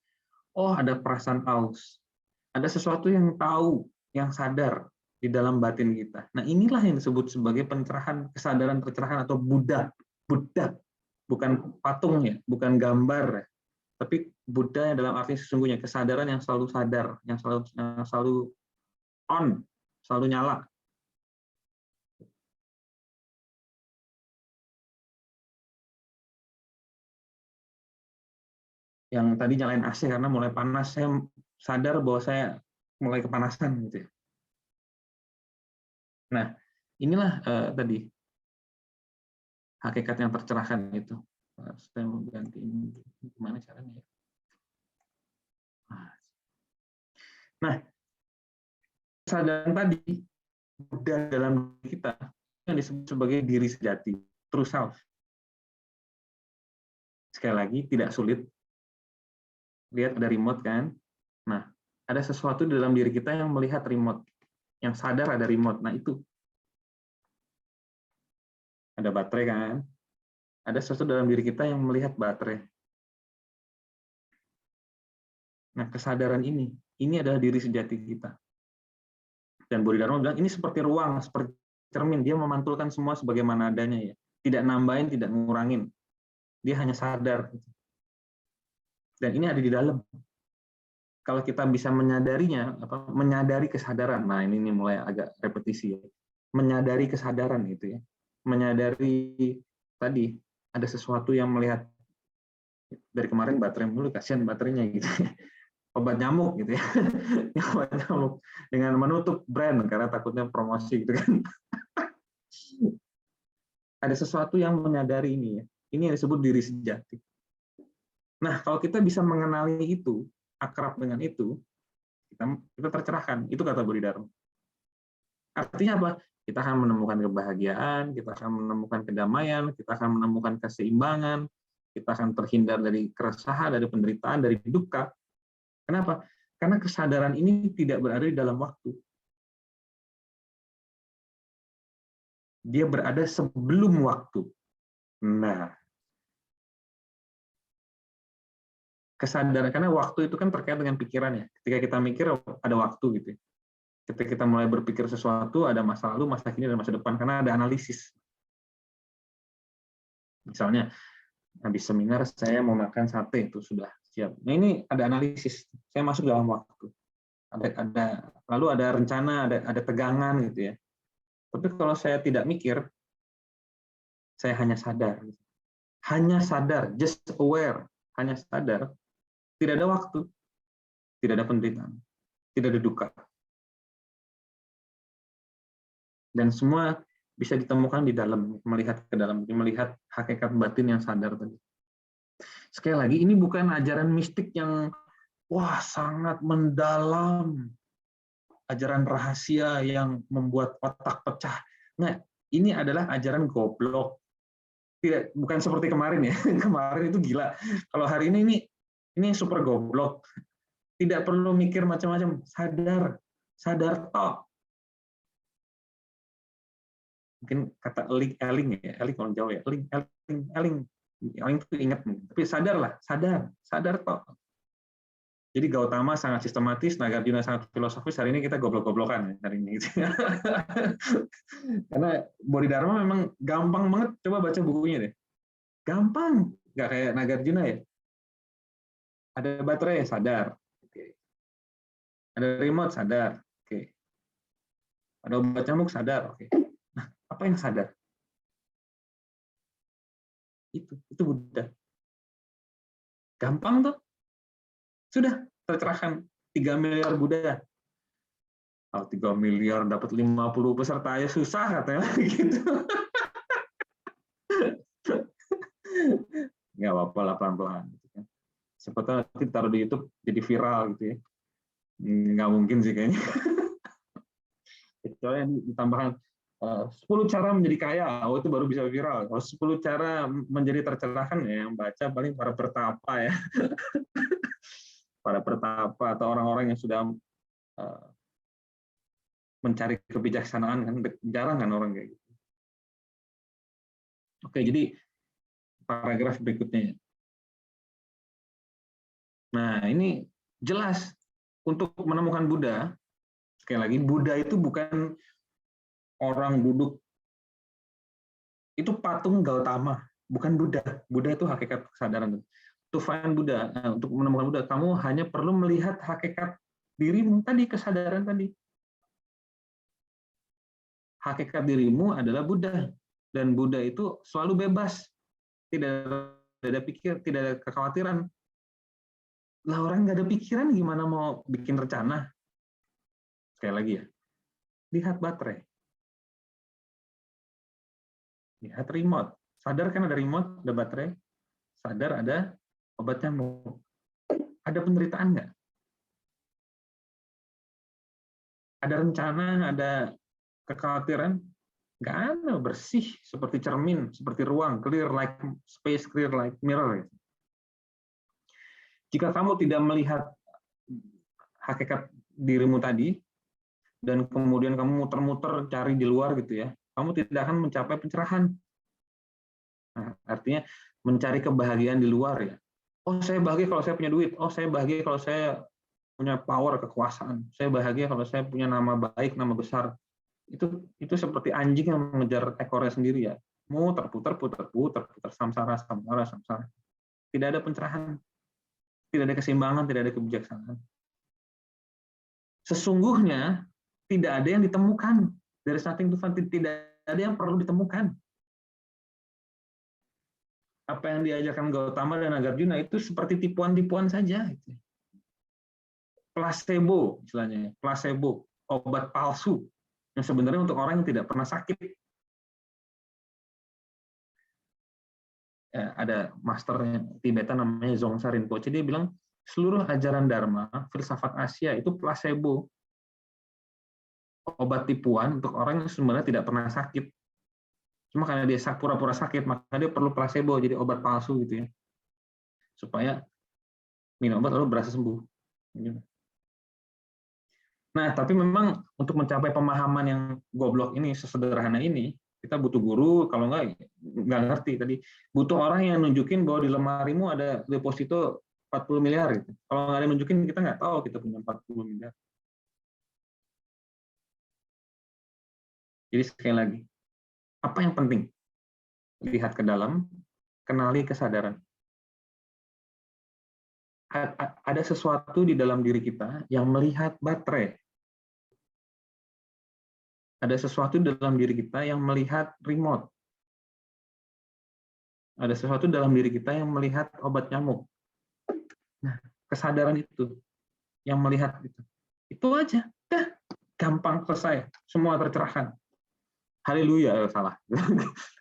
[SPEAKER 1] Oh, ada perasaan aus. Ada sesuatu yang tahu, yang sadar di dalam batin kita. Nah, inilah yang disebut sebagai pencerahan, kesadaran tercerahan atau Buddha. Buddha, bukan patung ya, bukan gambar ya. Tapi Buddha dalam arti sesungguhnya kesadaran yang selalu sadar, yang selalu on, selalu nyala. Yang tadi nyalain AC karena mulai panas, saya sadar bahwa saya mulai kepanasan gitu ya. Nah, inilah tadi hakikat yang tercerahkan itu. Saya mau ganti ini, gimana caranya ya? Nah, kesadaran tadi Buddha dalam diri kita yang disebut sebagai diri sejati, true self. Sekali lagi, tidak sulit. Lihat ada remote kan? Nah, ada sesuatu di dalam diri kita yang melihat remote, yang sadar ada remote. Nah, itu. Ada baterai kan? Ada sesuatu dalam diri kita yang melihat baterai. Nah, kesadaran ini adalah diri sejati kita. Dan Bodhidharma bilang, ini seperti ruang, seperti cermin. Dia memantulkan semua sebagaimana adanya ya. Tidak nambahin, tidak ngurangin. Dia hanya sadar. Dan ini ada di dalam. Kalau kita bisa menyadarinya, menyadari kesadaran. Nah, ini mulai agak repetisi ya. Menyadari kesadaran itu ya. Menyadari tadi ada sesuatu yang melihat dari kemarin baterai mulu, kasihan baterainya gitu. Obat nyamuk gitu ya. Obat nyamuk dengan menutup brand karena takutnya promosi gitu kan. Ada sesuatu yang menyadari ini ya. Ini yang disebut diri sejati. Nah, kalau kita bisa mengenali itu, akrab dengan itu, kita tercerahkan. Itu kata Bodhidharma. Artinya apa? Kita akan menemukan kebahagiaan, kita akan menemukan kedamaian, kita akan menemukan keseimbangan, kita akan terhindar dari keresahan, dari penderitaan, dari duka. Kenapa? Karena kesadaran ini tidak berada di dalam waktu. Dia berada sebelum waktu. Nah, kesadaran, karena waktu itu kan terkait dengan pikiran ya. Ketika kita mikir ada waktu gitu. Ketika kita mulai berpikir sesuatu, ada masa lalu, masa kini, dan masa depan, karena ada analisis. Misalnya, habis seminar saya mau makan sate, itu sudah siap. Nah, ini ada analisis. Saya masuk dalam waktu. Lalu ada rencana, ada tegangan gitu ya. Tapi kalau saya tidak mikir, saya hanya sadar. Hanya sadar, just aware, hanya sadar. Tidak ada waktu, tidak ada penderitaan, tidak ada duka. Dan semua bisa ditemukan di dalam, melihat ke dalam, melihat hakikat batin yang sadar tadi. Sekali lagi, ini bukan ajaran mistik yang wah sangat mendalam, ajaran rahasia yang membuat otak pecah. Nah, ini adalah ajaran goblok. Bukan seperti kemarin ya. Kemarin itu gila. Kalau hari ini super goblok. Tidak perlu mikir macam-macam. Sadar tok. Mungkin kata eling ya, eling kalau Jawa ya, eling itu ingat mungkin. Tapi sadar tok. Jadi Gautama sangat sistematis, Nagarjuna sangat filosofis. Hari ini kita goblok-goblokan hari ini. Karena Bodhidharma memang gampang banget. Coba baca bukunya deh. Gampang, nggak kayak Nagarjuna ya. Ada baterai, sadar. Oke. Ada remote, sadar. Oke. Ada obat nyamuk, sadar. Oke. Nah, apa yang sadar? Itu Buddha. Gampang tuh. Sudah tercerahkan 3 miliar Buddha. Kalau 3 miliar dapat 50 peserta ya susah katanya gitu. Nggak apa-apa lah, pelan-pelan. Siapa tahu nanti taruh di YouTube jadi viral gitu ya. Nggak mungkin sih kayaknya. Kecuali yang ditambahkan 10 cara menjadi kaya, itu baru bisa viral. Kalau 10 cara menjadi tercerahkan ya yang baca paling para pertapa ya. Para pertapa atau orang-orang yang sudah mencari kebijaksanaan, kan jarang kan orang kayak gitu. Oke, jadi paragraf berikutnya. Nah, ini jelas untuk menemukan Buddha. Sekali lagi, Buddha itu bukan orang duduk, itu patung Gautama, bukan Buddha. Buddha itu hakikat kesadaran. To find Buddha, untuk menemukan Buddha, kamu hanya perlu melihat hakikat dirimu tadi, kesadaran tadi. Hakikat dirimu adalah Buddha, dan Buddha itu selalu bebas, tidak ada pikir, tidak ada kekhawatiran. Lah orang nggak ada pikiran gimana mau bikin rencana? Sekali lagi ya, lihat baterai, lihat remote. Sadar kan ada remote, ada baterai. Sadar ada obat nyamuk. Ada penderitaan nggak? Ada rencana, ada kekhawatiran? Nggak ada, bersih seperti cermin, seperti ruang, clear like space, clear like mirror. Jika kamu tidak melihat hakikat dirimu tadi, dan kemudian kamu muter-muter cari di luar gitu ya, kamu tidak akan mencapai pencerahan. Nah, artinya mencari kebahagiaan di luar ya. Oh, saya bahagia kalau saya punya duit. Oh, saya bahagia kalau saya punya power, kekuasaan. Saya bahagia kalau saya punya nama baik, nama besar. Itu seperti anjing yang mengejar ekornya sendiri ya. Putar, samsara. Tidak ada pencerahan, tidak ada keseimbangan, tidak ada kebijaksanaan. Sesungguhnya tidak ada yang ditemukan. There is nothing to find. Tidak ada yang perlu ditemukan. Apa yang diajarkan Gautama dan Nagarjuna itu seperti tipuan-tipuan saja. Placebo, istilahnya. Placebo, obat palsu. Yang sebenarnya untuk orang yang tidak pernah sakit. Ya, ada masternya Tibetan namanya Dzongsa Rinpoche. Dia bilang, seluruh ajaran Dharma, filsafat Asia itu placebo. Obat tipuan untuk orang yang sebenarnya tidak pernah sakit. Cuma karena dia pura-pura sakit, maka dia perlu placebo, jadi obat palsu gitu ya. Supaya minum obat lalu berasa sembuh. Nah, tapi memang untuk mencapai pemahaman yang goblok ini, sesederhana ini, kita butuh guru, kalau nggak ngerti tadi. Butuh orang yang nunjukin bahwa di lemarimu ada deposito 40 miliar. Gitu. Kalau nggak ada yang nunjukin, kita nggak tahu kita punya 40 miliar. Jadi sekali lagi, apa yang penting? Lihat ke dalam, kenali kesadaran. Ada sesuatu di dalam diri kita yang melihat baterai. Ada sesuatu di dalam diri kita yang melihat remote. Ada sesuatu dalam diri kita yang melihat obat nyamuk. Nah, kesadaran itu yang melihat itu aja, gampang selesai, semua tercerahkan. Haleluya, salah.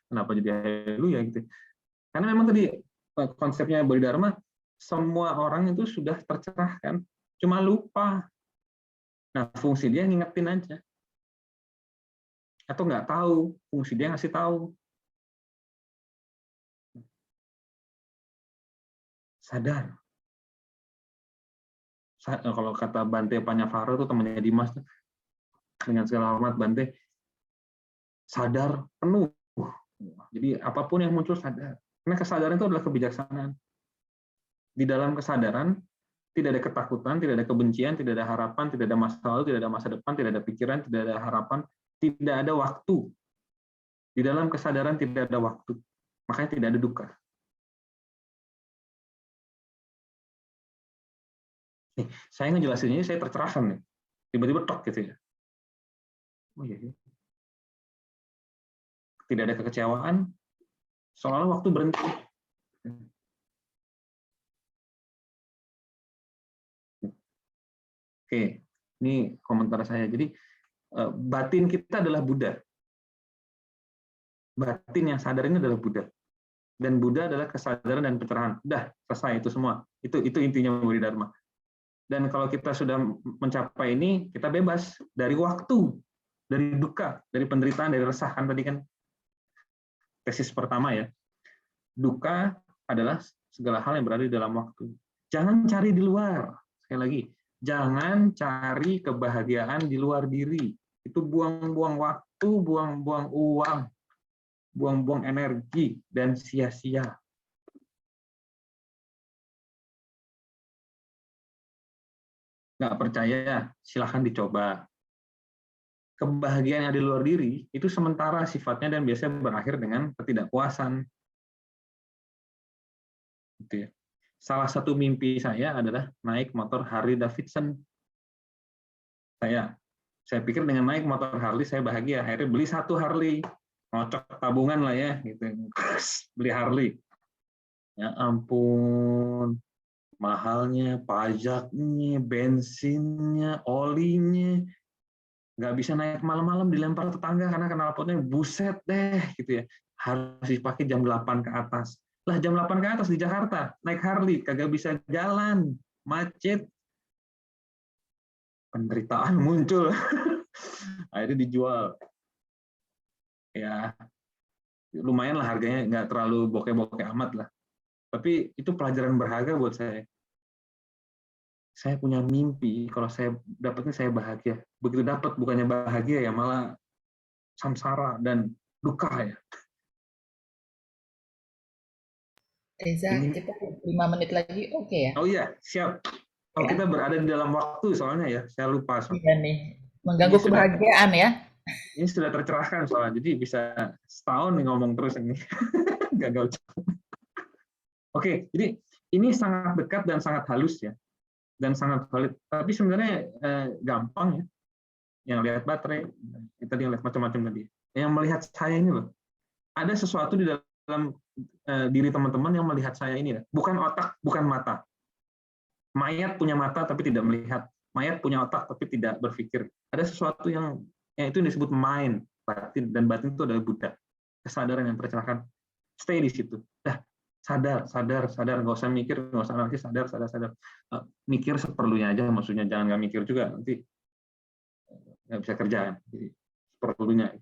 [SPEAKER 1] Kenapa jadi haleluya gitu? Karena memang tadi konsepnya Bodhidharma, semua orang itu sudah tercerahkan, cuma lupa. Nah, fungsi dia ngingetin aja. Atau nggak tahu, fungsi dia ngasih tahu. Sadar. Kalau kata Bante Panyavara itu temannya Dimas, dengan segala hormat Bante, sadar penuh. Jadi apapun yang muncul sadar. Karena kesadaran itu adalah kebijaksanaan. Di dalam kesadaran tidak ada ketakutan, tidak ada kebencian, tidak ada harapan, tidak ada masa lalu, tidak ada masa depan, tidak ada pikiran, tidak ada harapan, tidak ada waktu. Di dalam kesadaran tidak ada waktu. Makanya tidak ada duka. Saya ngejelasinnya saya tercerahkan nih. Tiba-tiba tok gitu ya. Oh iya, iya. Tidak ada kekecewaan, seolah waktu berhenti. Oke, ini komentar saya. Jadi batin kita adalah Buddha. Batin yang sadar ini adalah Buddha. Dan Buddha adalah kesadaran dan pencerahan. Udah, selesai itu semua. Itu intinya Bodhidharma. Dan kalau kita sudah mencapai ini, kita bebas dari waktu, dari duka, dari penderitaan, dari resah. Kan tadi kan tesis pertama ya. Duka adalah segala hal yang berada di dalam waktu. Jangan cari di luar. Sekali lagi, jangan cari kebahagiaan di luar diri. Itu buang-buang waktu, buang-buang uang, buang-buang energi, dan sia-sia. Nggak percaya, silahkan dicoba. Kebahagiaan yang di luar diri itu sementara sifatnya dan biasanya berakhir dengan ketidakpuasan. Gitu ya. Salah satu mimpi saya adalah naik motor Harley Davidson. Saya pikir dengan naik motor Harley saya bahagia. Akhirnya beli satu Harley, ngocok tabungan lah ya, gitu. Beli Harley. Ya ampun, mahalnya, pajaknya, bensinnya, olinya, nggak bisa naik malam-malam, dilempar tetangga karena knalpotnya buset deh, gitu ya. Harus dipakai jam 8 ke atas. Lah jam 8 ke atas di Jakarta, naik Harley, kagak bisa jalan, macet, penderitaan muncul. Akhirnya dijual. Ya, lumayan lah harganya, nggak terlalu bokeh-bokeh amat lah. Tapi itu pelajaran berharga buat saya. Saya punya mimpi, kalau saya dapatnya saya bahagia. Begitu dapat bukannya bahagia ya, malah samsara dan duka ya.
[SPEAKER 2] Reza,
[SPEAKER 1] Ini,
[SPEAKER 2] kita 5 menit lagi, oke ya?
[SPEAKER 1] oh iya, siap. Oh,
[SPEAKER 2] Ya,
[SPEAKER 1] kita berada di dalam waktu soalnya ya, saya lupa.
[SPEAKER 2] iya nih.
[SPEAKER 1] Ini
[SPEAKER 2] Mengganggu
[SPEAKER 1] sudah
[SPEAKER 2] kebahagiaan ya.
[SPEAKER 1] ini sudah tercerahkan soalnya, jadi bisa setahun nih ngomong terus ini. Gagal. Oke, jadi ini sangat dekat dan sangat halus ya, dan sangat valid. Tapi sebenarnya gampang ya. Yang lihat baterai, kita lihat macam-macam tadi. Yang melihat saya ini loh, ada sesuatu di dalam diri teman-teman yang melihat saya ini, bukan otak, bukan mata. Mayat punya mata tapi tidak melihat, mayat punya otak tapi tidak berpikir. Ada sesuatu yang itu disebut mind, batin, dan batin itu adalah Buddha, kesadaran yang tercerahkan. Stay di situ. Sadar, nggak usah mikir, nggak usah analisis, sadar. Mikir seperlunya aja, maksudnya jangan nggak mikir juga, nanti nggak bisa kerjaan. Jadi seperlunya.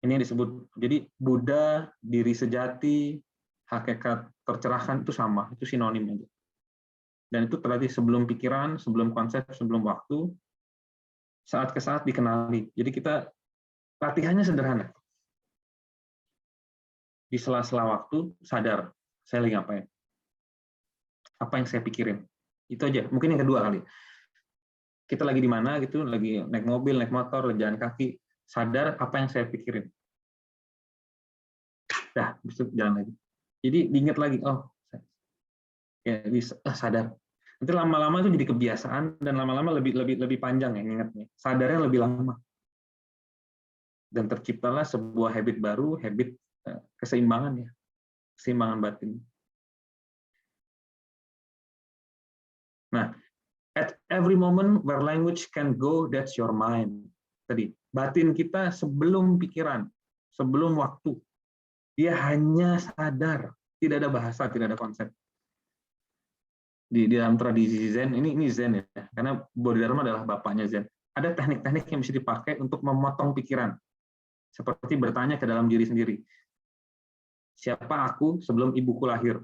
[SPEAKER 1] Ini yang disebut, jadi Buddha, diri sejati, hakikat tercerahkan itu sama, itu sinonim aja. Dan itu terjadi sebelum pikiran, sebelum konsep, sebelum waktu, saat ke saat dikenali. Jadi kita latihannya sederhana. Di sela-sela waktu sadar, saya lagi ngapain, apa yang saya pikirin, itu aja. Mungkin yang kedua kali, kita lagi di mana gitu, lagi naik mobil, naik motor, jalan kaki, sadar apa yang saya pikirin. Dah, bisa jalan lagi. Jadi diingat lagi, oh ya bisa sadar. Nanti lama-lama itu jadi kebiasaan dan lama-lama lebih panjang ya ingatnya. Sadarnya lebih lama. Dan terciptalah sebuah habit baru, habit keseimbangan ya. Keseimbangan batin. Nah, at every moment where language can go, that's your mind. Tadi, batin kita sebelum pikiran, sebelum waktu, dia hanya sadar, tidak ada bahasa, tidak ada konsep. Di dalam tradisi Zen, ini Zen ya, karena Bodhidharma adalah bapaknya Zen. Ada teknik-teknik yang bisa dipakai untuk memotong pikiran, seperti bertanya ke dalam diri sendiri. Siapa aku sebelum ibuku lahir?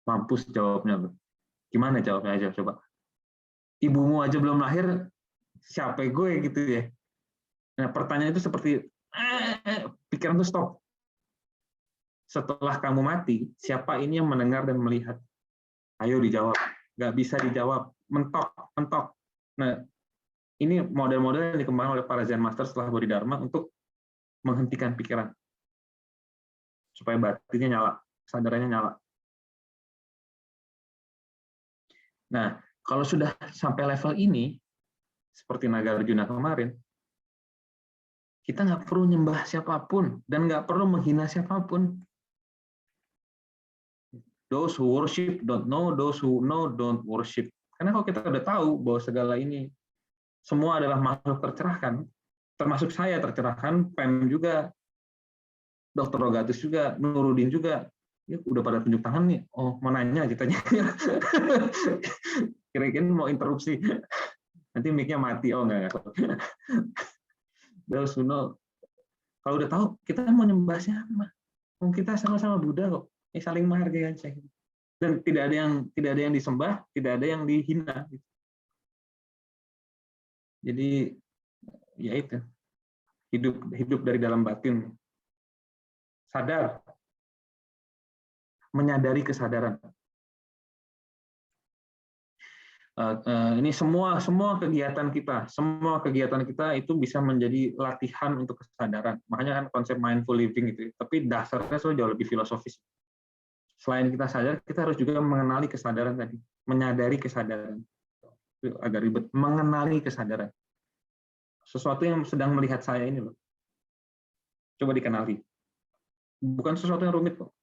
[SPEAKER 1] Mampus jawabnya. Gimana jawabnya aja coba. Ibumu aja belum lahir, siapa gue gitu ya. Nah, pertanyaan itu seperti pikiran itu stop. Setelah kamu mati, siapa ini yang mendengar dan melihat? Ayo dijawab. Nggak bisa dijawab. Mentok. Nah, ini model-model yang dikembangkan oleh para Zen Master setelah Bodhidharma untuk menghentikan pikiran. Supaya batinnya nyala, kesadarannya nyala. Nah, kalau sudah sampai level ini, seperti Nagarjuna kemarin, kita nggak perlu nyembah siapapun dan nggak perlu menghina siapapun. Those who worship don't know, those who know don't worship. Karena kalau kita udah tahu bahwa segala ini semua adalah makhluk tercerahkan, termasuk saya tercerahkan, Pem juga, Dr. Rogatus juga, Nurudin juga, ya, udah pada tunjuk tangan nih. Oh, mau nanya ceritanya. Kira-kira mau interupsi. Nanti mic-nya mati. Oh, enggak. Those who know. Kalau udah tahu, kita mau nyembah siapa? Kita sama-sama Buddha kok. Saling menghargai aja. Dan tidak ada yang disembah, tidak ada yang dihina. Jadi ya itu, hidup dari dalam batin, sadar, menyadari kesadaran. Ini semua kegiatan kita itu bisa menjadi latihan untuk kesadaran. Makanya kan konsep mindful living itu. Tapi dasarnya jauh lebih filosofis. Selain kita sadar, kita harus juga mengenali kesadaran tadi, menyadari kesadaran. Itu agak ribet, mengenali kesadaran. Sesuatu yang sedang melihat saya ini loh. Coba dikenali. Bukan sesuatu yang rumit kok.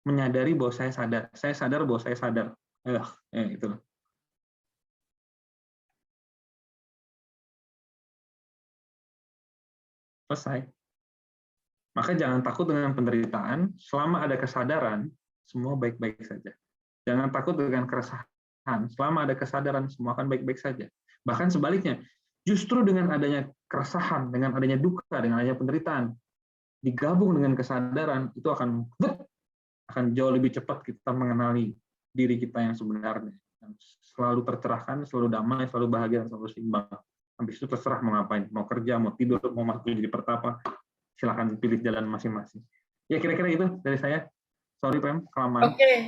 [SPEAKER 1] Menyadari bahwa saya sadar bahwa saya sadar. Itu loh. Selesai. Maka jangan takut dengan penderitaan, selama ada kesadaran, semua baik-baik saja. Jangan takut dengan keresahan, selama ada kesadaran, semua akan baik-baik saja. Bahkan sebaliknya, justru dengan adanya keresahan, dengan adanya duka, dengan adanya penderitaan, digabung dengan kesadaran, itu akan jauh lebih cepat kita mengenali diri kita yang sebenarnya. Selalu tercerahkan, selalu damai, selalu bahagia, selalu seimbang. Habis itu terserah mau ngapain, mau kerja, mau tidur, mau masuk jadi pertapa, silakan pilih jalan masing-masing. Ya kira-kira itu dari saya. Sorry Pem, kelamaan.
[SPEAKER 2] Oke,